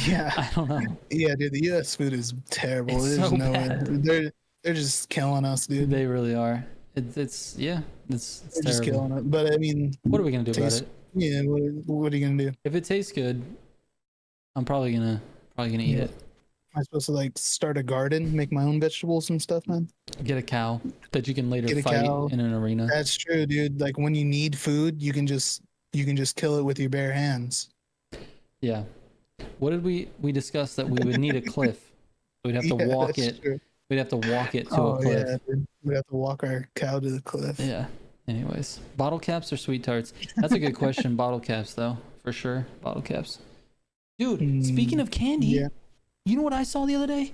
Yeah, I don't know. yeah, dude. The U.S. food is terrible. It's There's so no way. bad. They're just killing us, dude. They really are. It's They're just terrible. killing it. But I mean, What are we gonna do about taste- it? yeah. What are you gonna do? If it tastes good, I'm probably gonna eat Yeah. it. Am I supposed to like start a garden, make my own vegetables and stuff, man? Get a cow that you can later Get a fight cow. in an arena. That's true, dude. Like when you need food, you can just kill it with your bare hands. Yeah. What did we discussed that we would need a cliff? We'd have to Yeah, walk that's it. true. We'd have to walk it to Oh a cliff. yeah, dude. We have to walk our cow to the cliff. Yeah. Anyways, bottle caps or sweet tarts? That's a good question. Bottle caps, though, for sure. Bottle caps. Dude, speaking of candy, yeah. you know what I saw the other day?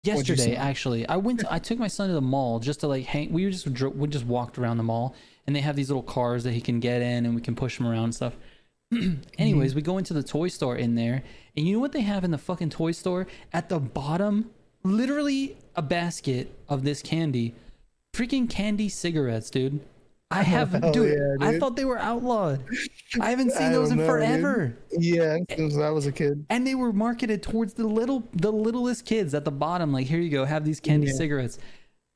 What'd you Yesterday, see? actually, I took my son to the mall just to like hang. We just walked around the mall, and they have these little cars that he can get in, and we can push him around and stuff. Anyways, we go into the toy store in there, and you know what they have in the fucking toy store? At the bottom, literally a basket of this candy. Freaking candy cigarettes, dude. I have, Hell dude, yeah, I dude. thought they were outlawed. I haven't seen I those in don't know, dude. forever. Yeah, since I was a kid. And they were marketed towards the littlest kids at the bottom. Like, here you go, have these candy Yeah. cigarettes.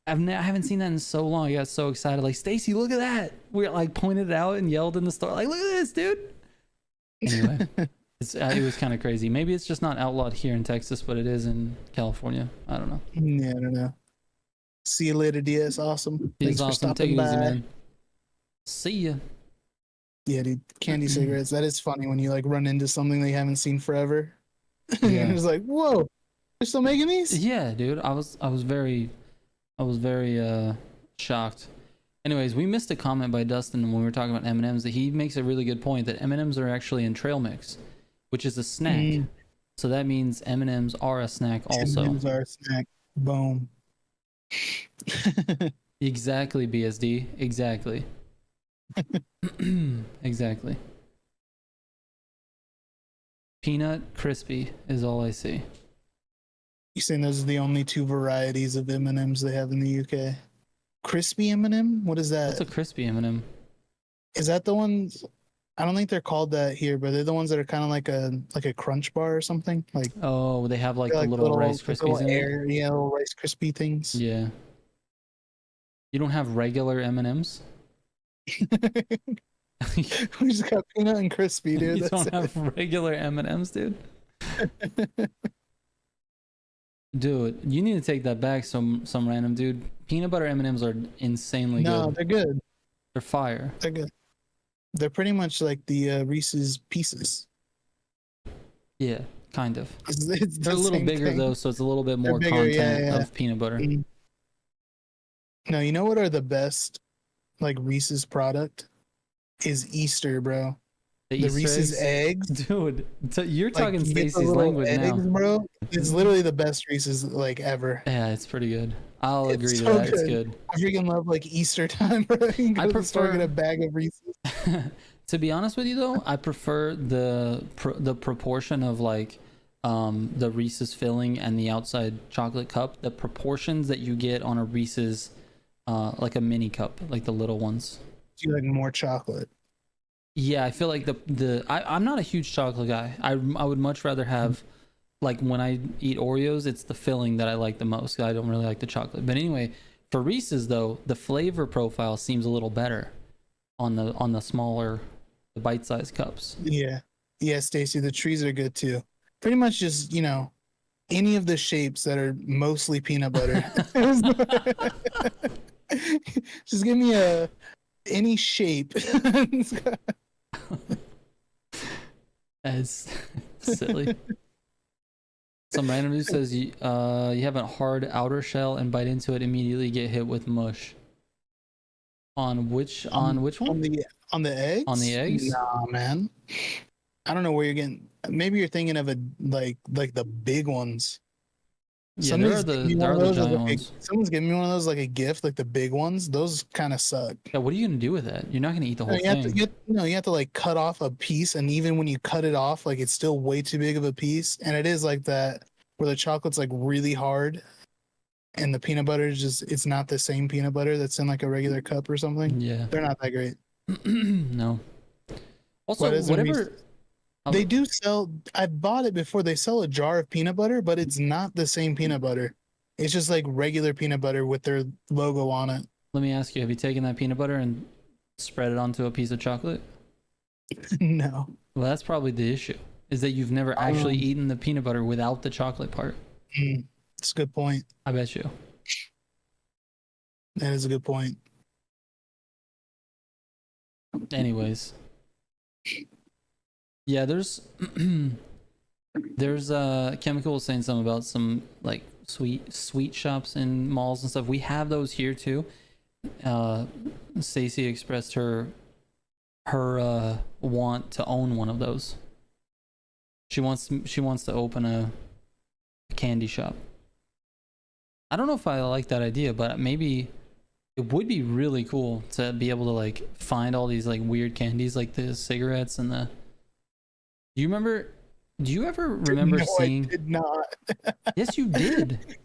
I haven't seen that in so long. I got so excited. Like, Stacy, look at that. We like pointed it out and yelled in the store. Like, look at this, dude. Anyway, it was kind of crazy. Maybe it's just not outlawed here in Texas, but it is in California. I don't know. Yeah, I don't know. See you later, DS. Awesome. It's Thanks for awesome. stopping Take it by. easy, man. See ya. Yeah, dude. Candy cigarettes. That is funny when you like run into something that you haven't seen forever. Yeah. You're just like, whoa, they're still making these? Yeah, dude. I was very shocked. Anyways, we missed a comment by Dustin when we were talking about M&Ms that he makes a really good point that M&Ms are actually in trail mix, which is a snack. So that means M&Ms are a snack also. M&Ms are a snack. Boom. Exactly, BSD. Exactly. Exactly. Peanut crispy is all I see. You saying those are the only two varieties of M&Ms they have in the UK? Crispy M&M? What is that? What's a crispy M&M? Is that the ones? I don't think they're called that here, but they're the ones that are kind of like a Crunch Bar or something. Like oh, they have like the like little Rice Krispies in it. Yeah, little Rice Krispie things. Yeah. You don't have regular M&Ms? We just got peanut and crispy, dude. You That's don't have regular M&Ms, dude? Dude, you need to take that back, some random dude. Peanut butter M&Ms are insanely good. No, they're good. They're fire. They're good. They're pretty much like the Reese's Pieces. Yeah, kind of. It's They're a little bigger thing. though, so it's a little bit more bigger, content of peanut butter. No, you know what are the best like Reese's product? Is Easter, bro. The Reese's eggs. Dude, you're Like, talking you get the Stacy's little language eggs, now. bro. It's literally the best Reese's like ever. Yeah, it's pretty good. I'll agree to so that. It's good. I freaking love like Easter time, bro. You can I go to the store, prefer- get a bag of Reese's. To be honest with you though, I prefer the proportion of like the Reese's filling and the outside chocolate cup. The proportions that you get on a Reese's like a mini cup, like the little ones. Do you like more chocolate? Yeah, I feel like I'm not a huge chocolate guy. I would much rather have like when I eat Oreos, it's the filling that I like the most. I don't really like the chocolate. But anyway, for Reese's though, the flavor profile seems a little better on the smaller, the bite-sized cups. Yeah. Yeah, Stacy, the trees are good too. Pretty much just, any of the shapes that are mostly peanut butter. Just give me any shape. As silly. Some random dude says you have a hard outer shell and bite into it, immediately get hit with mush. On which one? On the eggs? On the eggs? Nah, man. I don't know where you're getting. Maybe you're thinking of like the big ones. Yeah, there are the giant ones. Someone's giving me one of those like a gift, like the big ones. Those kind of suck. Yeah, what are you gonna do with that? You're not gonna eat the whole thing. You have to like cut off a piece, and even when you cut it off, like it's still way too big of a piece. And it is like that where the chocolate's like really hard, and the peanut butter is it's not the same peanut butter that's in like a regular cup or something. Yeah, they're not that great. No. Also, whatever. They do sell. I've bought it before. They sell a jar of peanut butter, but it's not the same peanut butter. It's just like regular peanut butter with their logo on it. Let me ask you: have you taken that peanut butter and spread it onto a piece of chocolate? No. Well, that's probably the issue. Is that you've never actually eaten the peanut butter without the chocolate part. That's a good point. I bet you. That is a good point. Anyways. Yeah, there's Chemical was saying something about some like sweet shops in malls and stuff. We have those here too. Stacy expressed her want to own one of those. She wants to open a candy shop. I don't know if I like that idea, but maybe it would be really cool to be able to like find all these like weird candies, like the cigarettes and the. Do you ever remember seeing? I did not. Yes, you did.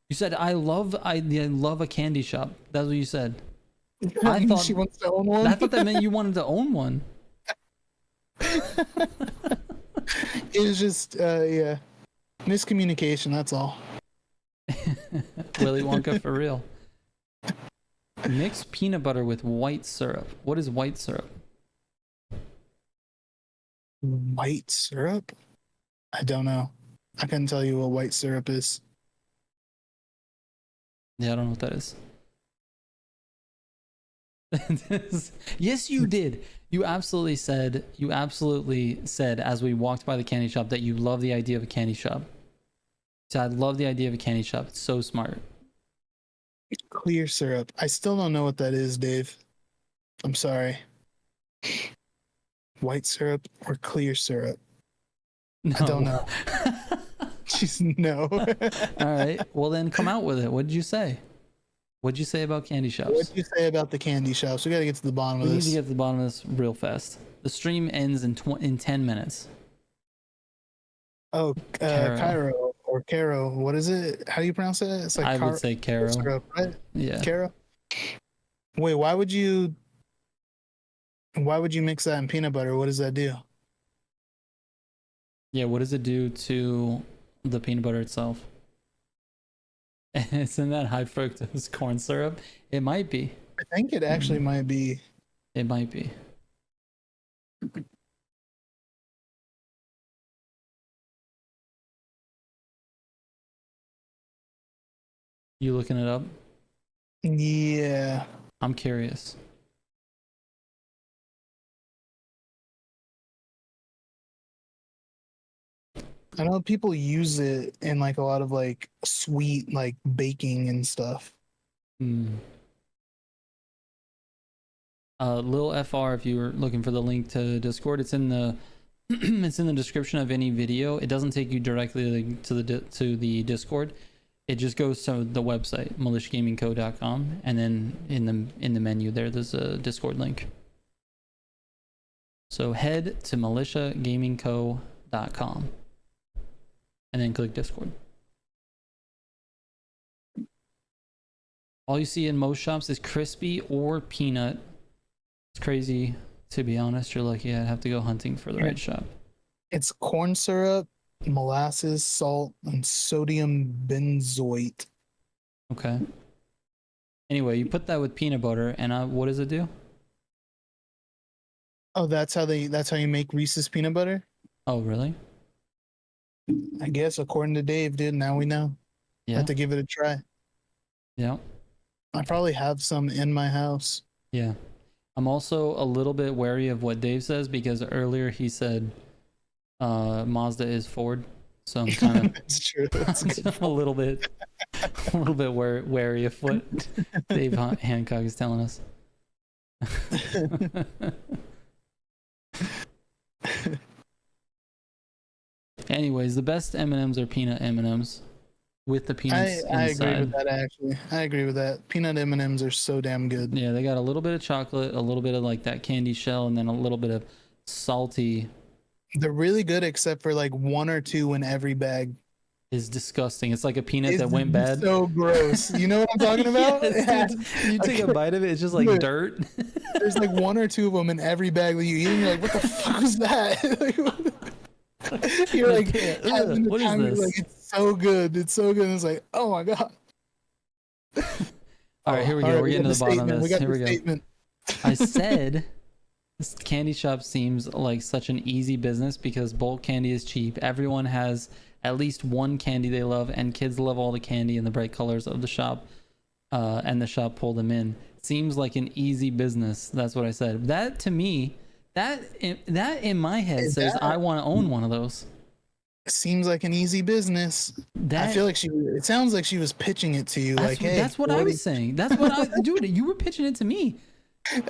You said I love a candy shop. That's what you said. I thought she wants to own one. I thought that meant you wanted to own one. It was just miscommunication. That's all. Willy Wonka for real. Mix peanut butter with white syrup. What is white syrup? White syrup? I don't know. I couldn't tell you what white syrup is. Yeah, I don't know what that is. Yes, you did. You absolutely said as we walked by the candy shop that you love the idea of a candy shop. So I love the idea of a candy shop. It's so smart. Clear syrup. I still don't know what that is, Dave. I'm sorry. White syrup or clear syrup? No. I don't know. Just no. All right. Well, then come out with it. What did you say? What did you say about candy shops? What did you say about the candy shops? We got to get to the bottom of We this. need to get to the bottom of this real fast. The stream ends in 10 minutes. Oh, Cairo or Caro. What is it? How do you pronounce it? It's like I would say Caro. Syrup, right? Yeah. Caro. Wait, why would you mix that in peanut butter? What does that do? Yeah, what does it do to the peanut butter itself? Isn't that high fructose corn syrup? It might be. I think it actually might be. It might be. You looking it up? Yeah. I'm curious. I know people use it in like a lot of like sweet like baking and stuff. Lil FR, if you were looking for the link to Discord, it's in the it's in the description of any video. It doesn't take you directly to the Discord. It just goes to the website militiagamingco.com, and then in the menu there's a Discord link. So head to militiagamingco.com and then click Discord. All you see in most shops is crispy or peanut. It's crazy, to be honest. You're lucky. I'd have to go hunting for the right shop. It's corn syrup, molasses, salt, and sodium benzoate. Okay. Anyway, you put that with peanut butter, and what does it do? Oh, that's how you make Reese's peanut butter? Oh, really? I guess according to Dave, dude. Now we know. Yeah. Have to give it a try. Yeah. I probably have some in my house. Yeah. I'm also a little bit wary of what Dave says because earlier he said Mazda is Ford. So I'm kind of It's true. That's good. a little bit wary of what Dave Hancock is telling us. Anyways, the best M&Ms are peanut M&Ms with the peanuts I inside. agree with that, actually. I agree with that. Peanut M&Ms are so damn good. Yeah, they got a little bit of chocolate, a little bit of like that candy shell, and then a little bit of salty. They're really good except for like one or two in every bag. Is disgusting. It's like a peanut that went bad. So gross. You know what I'm talking about? Yes, dude. You take a bite of it, it's just like Dude, dirt. There's like one or two of them in every bag that you eat, and you're like, what the fuck is that? You're like, having the what is time, you're this? like, it's so good. It's so good. And it's like, oh my God. All right, here we go. Right, We're getting to the bottom of this. Here we go. Statement. I said this candy shop seems like such an easy business because bulk candy is cheap. Everyone has at least one candy they love, and kids love all the candy and the bright colors of the shop, and the shop pull them in. Seems like an easy business. That's what I said. That to me, that in my head says I want to own one of those. Seems like an easy business. I feel like it sounds like she was pitching it to you. Like, hey, that's what I was saying. That's what dude, you were pitching it to me.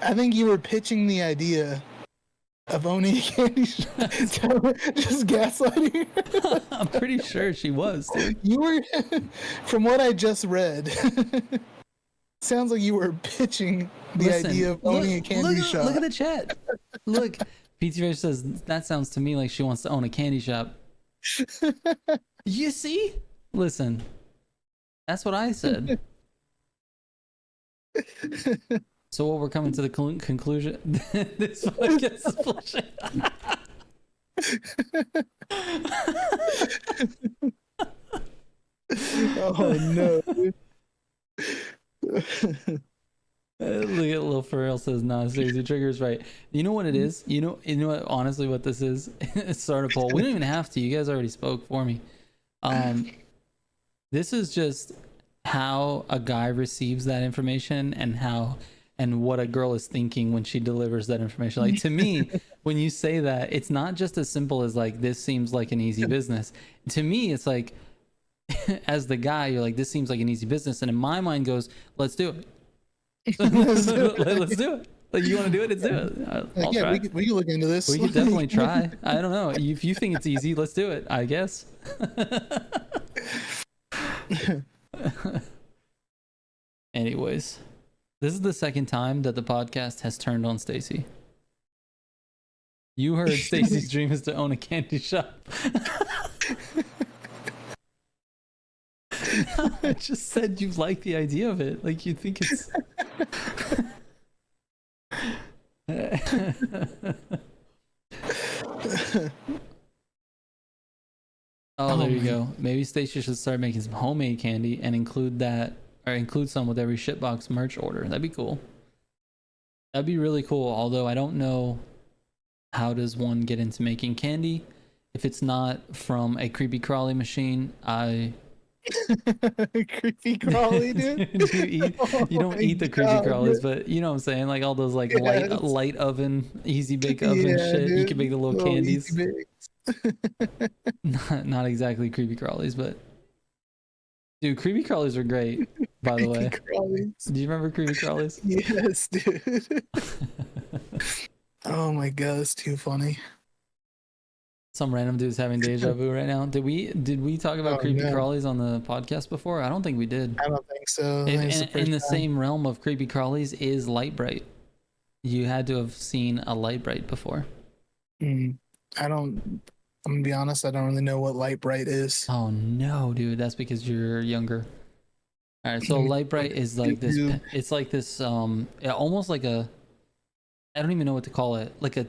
I think you were pitching the idea of owning a candy shop. Just gaslighting her. I'm pretty sure she was, dude. You were, from what I just read, sounds like you were pitching the idea of owning a candy shop. Look at the chat. Look, PTV says, that sounds to me like she wants to own a candy shop. You see? Listen, that's what I said. So what we're coming to the conclusion, this podcast is bullshit. Oh no. Look at Lil Pharrell says, nah, seriously, Trigger's right. You know what it is? You know what, honestly, what this is? Start a poll. We don't even have to. You guys already spoke for me. This is just how a guy receives that information and what a girl is thinking when she delivers that information. Like, to me, when you say that, it's not just as simple as like, this seems like an easy business. To me, it's like, as the guy, you're like, this seems like an easy business, and in my mind goes, let's do it. Let's do it. Let's do it. Like, you want to do it? Let's do it. I'll Yeah, try. we can look into this. We could definitely try. I don't know. If you think it's easy, let's do it, I guess. Anyways, this is the second time that the podcast has turned on Stacy. You heard Stacy's dream is to own a candy shop. I just said you like the idea of it. Like, you think it's... Oh, there you go. Maybe Stacia should start making some homemade candy and include that, or include some with every shitbox merch order. That'd be cool. That'd be really cool. Although I don't know, how does one get into making candy if it's not from a creepy crawly machine? Creepy crawly, dude. You don't eat the creepy crawlies, but you know what I'm saying, like all those like light oven, easy bake oven shit. Dude. You can make the little candies. Not exactly creepy crawlies, but dude, creepy crawlies are great. By the way, do you remember creepy crawlies? Yes, dude. Oh my god, it's too funny. Some random dude's having deja vu right now. Did we talk about creepy crawlies on the podcast before? I don't think we did. I don't think so. In the same realm of creepy crawlies is Light Bright. You had to have seen a Light Bright before. I'm gonna be honest, I don't really know what Light Bright is. Oh no, dude, that's because you're younger. All right, so Light Bright is like this. It's like this. Almost like a. I don't even know what to call it. Like a.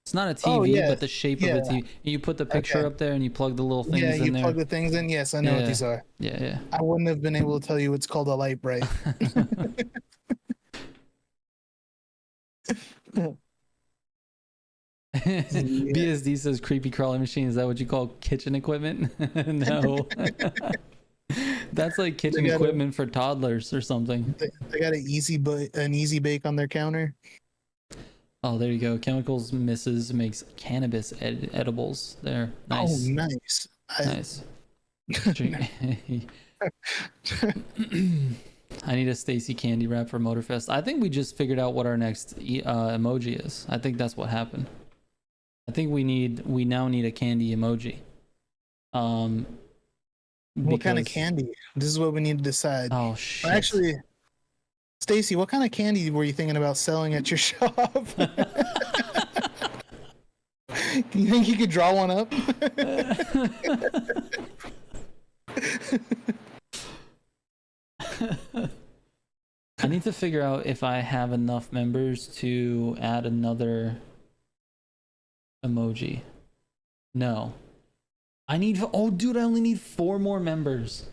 It's not a TV, but the shape of a TV. You put the picture up there and you plug the little things in there. Yeah, you plug the things in. Yes, I know what these are. Yeah. I wouldn't have been able to tell you it's called a Light Bright. BSD says creepy crawling machine. Is that what you call kitchen equipment? No. That's like kitchen equipment for toddlers or something. They got an easy bake on their counter. Oh, there you go. Chemicals Misses makes cannabis edibles. There. Nice. Oh, nice. Nice. I need a Stacy candy wrap for Motorfest. I think we just figured out what our next emoji is. I think that's what happened. I think we now need a candy emoji. What kind of candy? This is what we need to decide. Oh shit. Actually, Stacy, what kind of candy were you thinking about selling at your shop? You think you could draw one up? I need to figure out if I have enough members to add another emoji. No. Oh dude, I only need 4 more members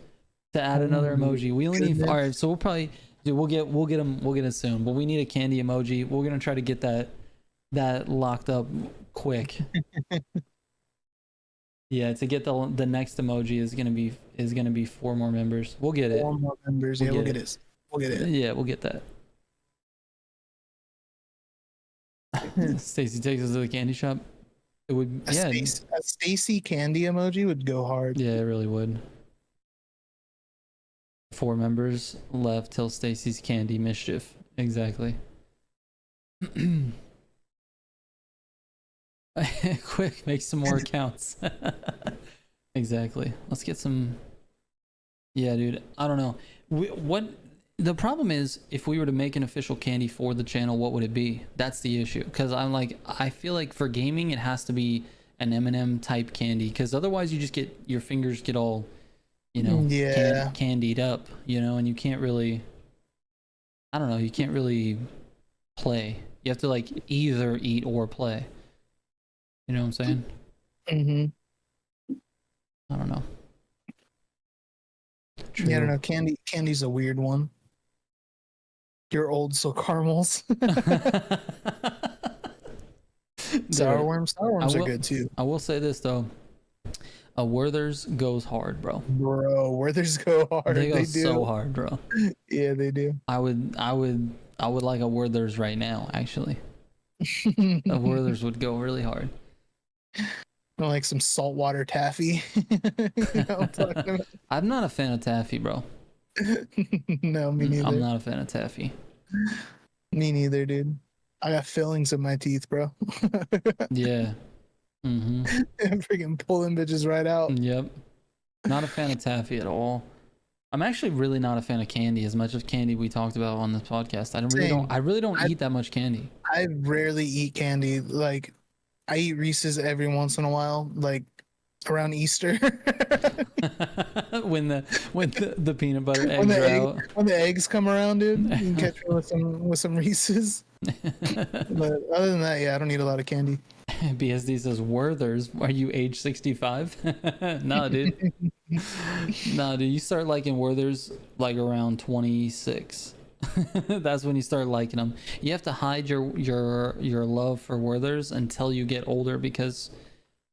to add another emoji. We only need, all right, so we'll probably, dude, we'll get it soon, but we need a candy emoji. We're gonna try to get that locked up quick. Yeah, to get the next emoji is gonna be 4 more members. We'll get it. 4 more members. We'll get it. We'll get it. Yeah, we'll get that. Stacy takes us to the candy shop. It would, a Stacy candy emoji would go hard. Yeah, it really would. 4 members left till Stacy's candy mischief. Exactly. Quick, make some more accounts. Exactly. Let's get some. Yeah, dude. I don't know. What the problem is, if we were to make an official candy for the channel, what would it be? That's the issue. Because I feel like for gaming, it has to be an M&M type candy. Because otherwise, you just get your fingers get all, candied up, and you can't really. I don't know. You can't really play. You have to like either eat or play. You know what I'm saying? Mm-hmm. I don't know. True. Yeah, I don't know. Candy's a weird one. Your old caramels. Sour worms are good too. I will say this though. Werther's goes hard, bro. Werther's go hard. They go so hard, bro. Yeah, they do. I would like a Werther's right now, actually. A Werther's would go really hard. Like some saltwater taffy. You know what I'm talking about? I'm not a fan of taffy, bro. No, me neither. I'm not a fan of taffy. Me neither, dude. I got fillings in my teeth, bro. Yeah. Mm-hmm. Freaking pulling bitches right out. Yep. Not a fan of taffy at all. I'm actually really not a fan of candy as much as candy we talked about on this podcast. I really don't eat that much candy. I rarely eat candy. Like I eat Reese's every once in a while, like around Easter. when the peanut butter eggs are out. When the eggs come around, dude, you can catch me with some Reese's. But other than that, yeah, I don't eat a lot of candy. BSD says, Werther's, are you age 65? No, dude. No, dude, you start liking Werther's like around 26. That's when you start liking them. You have to hide your love for Werther's until you get older, because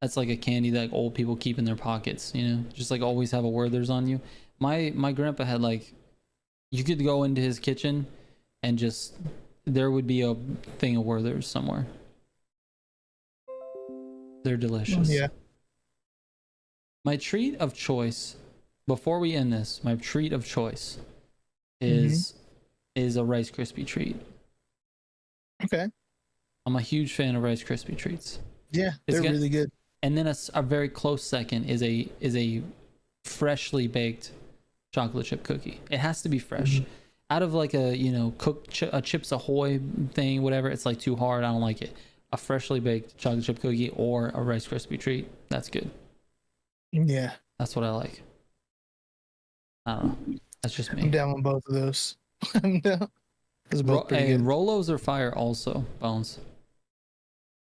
that's like a candy that old people keep in their pockets, you know? Just like always have a Werther's on you. My grandpa had like, you could go into his kitchen and just, there would be a thing of Werther's somewhere. They're delicious. Yeah. My treat of choice, before we end this, my treat of choice is a Rice Krispie treat. Okay. I'm a huge fan of Rice Krispie treats. Yeah, they're really good. And then a very close second is a freshly baked chocolate chip cookie. It has to be fresh. Out of like a, you know, cooked a Chips Ahoy thing, whatever, it's like too hard. I don't like it. A freshly baked chocolate chip cookie or a Rice Krispie treat, that's good. Yeah. That's what I like. I don't know. That's just me. I'm down with both of those. I'm down. Those are both pretty good. Rolos are fire also, Bones.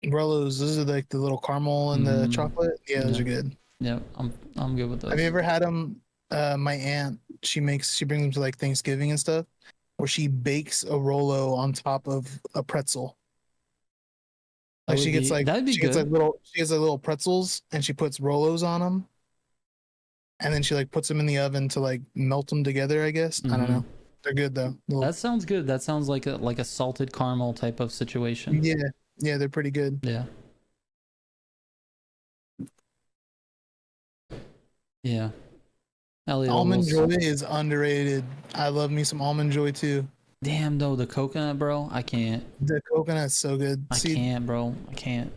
Rolos, those are like the little caramel and the chocolate. Yeah, those are good. Yeah, I'm good with those. Have you ever had them? My aunt, she brings them to like Thanksgiving and stuff, where she bakes a Rolo on top of a pretzel. Like she gets like little pretzels and she puts Rolos on them, and then she like puts them in the oven to like melt them together. I guess I don't know. They're good though. That sounds good. That sounds like a salted caramel type of situation. Yeah, they're pretty good. Yeah. Yeah. Almond Joy is underrated. I love me some Almond Joy too. Damn though, the coconut, bro, I can't. The coconut's so good. I can't, bro. I can't.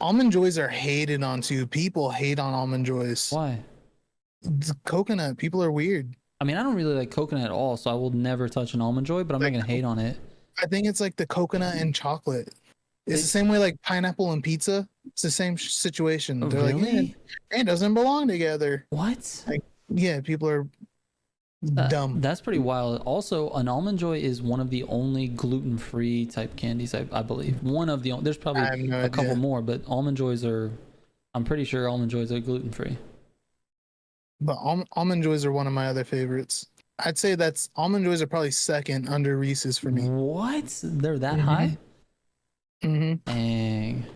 Almond Joys are hated on too. People hate on Almond Joys. Why? The coconut. People are weird. I mean, I don't really like coconut at all, so I will never touch an Almond Joy, but I'm not gonna hate on it. I think it's like the coconut and chocolate. It's the same way like pineapple and pizza. It's the same situation. They're really? like, it doesn't belong together. What? Like, yeah, people are dumb. That's pretty wild. Also, an Almond Joy is one of the only gluten-free type candies, I believe. One of the only. There's probably a couple more, but Almond Joys are. I'm pretty sure Almond Joys are gluten-free. But Almond Joys are one of my other favorites. I'd say Almond Joys are probably second under Reese's for me. What? They're that high? Dang.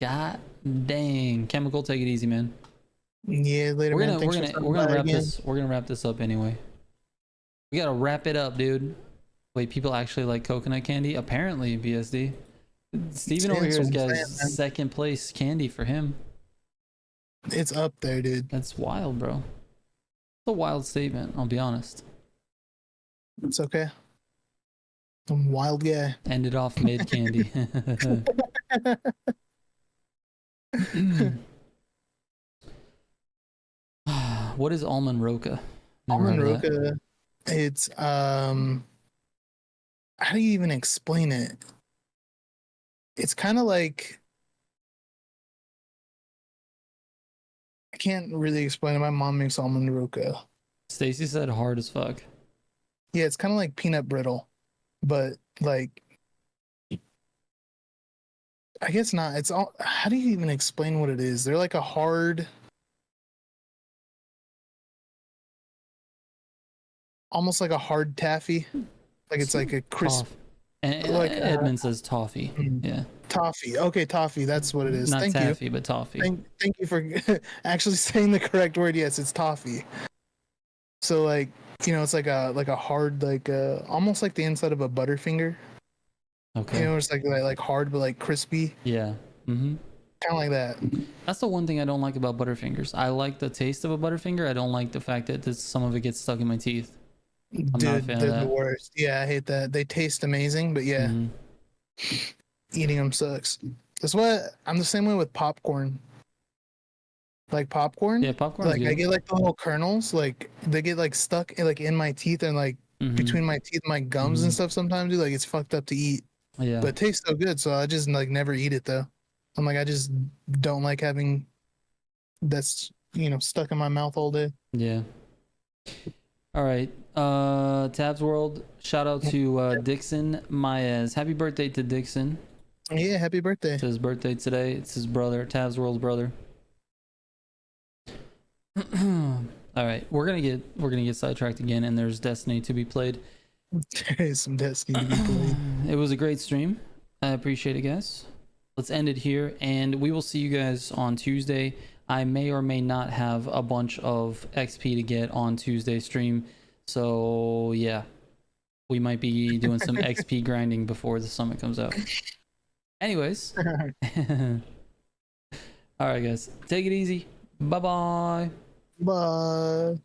God dang. Chemical, take it easy, man. Yeah, later. We're gonna wrap this. We're gonna wrap this up anyway. We gotta wrap it up, dude. Wait, people actually like coconut candy? Apparently, BSD. Steven over here has got second place candy for him. It's up there, dude. That's wild, bro. It's a wild statement, I'll be honest. It's okay. I'm a wild guy. Ended off mid candy. What is almond roca? Almond roca, it's how do you even explain it? It's kind of like, I can't really explain it. My mom makes almond roca. Stacy said hard as fuck. Yeah, it's kind of like peanut brittle, but like, I guess not. It's all. How do you even explain what it is? They're like a hard, almost like a hard taffy. Like it's like a crisp. Like Edmund says toffee. Yeah. Toffee. Okay, toffee. That's what it is. Not Thank taffy, you. But toffee. Thank you for actually saying the correct word. Yes, it's toffee. So like, you know, it's like a hard, like almost like the inside of a Butterfinger. Okay. You know, it's like hard but like crispy. Yeah. Mm-hmm. kind of like that. That's the one thing I don't like about Butterfingers. I like the taste of a Butterfinger. I don't like the fact that some of it gets stuck in my teeth. I'm not a Dude, fan of they're the that. worst. Yeah, I hate that. They taste amazing, but yeah, Mhm. eating them sucks. That's what I'm the same way with popcorn. Like popcorn, Yeah, popcorn's like I good. get like the little kernels, like they get like stuck like in my teeth and like Mhm. between my teeth, my gums and Mhm. stuff. Sometimes, dude, like it's fucked up to eat, Yeah. but it tastes so good. So I just like never eat it though. I'm like I just don't like having that's stuck in my mouth all day. Yeah. All right. Tabs World. Shout out to Dixon Maez. Happy birthday to Dixon. Yeah, happy birthday. It's his birthday today. It's his brother, Tabs World's brother. All right, we're gonna get sidetracked again, and there's Destiny to be played. There is some Destiny to be played. It was a great stream. I appreciate it, guys. Let's end it here, and we will see you guys on Tuesday. I may or may not have a bunch of XP to get on Tuesday stream, so yeah, we might be doing some XP grinding before the summit comes out. Anyways, all right, guys, take it easy. Bye bye. Bye.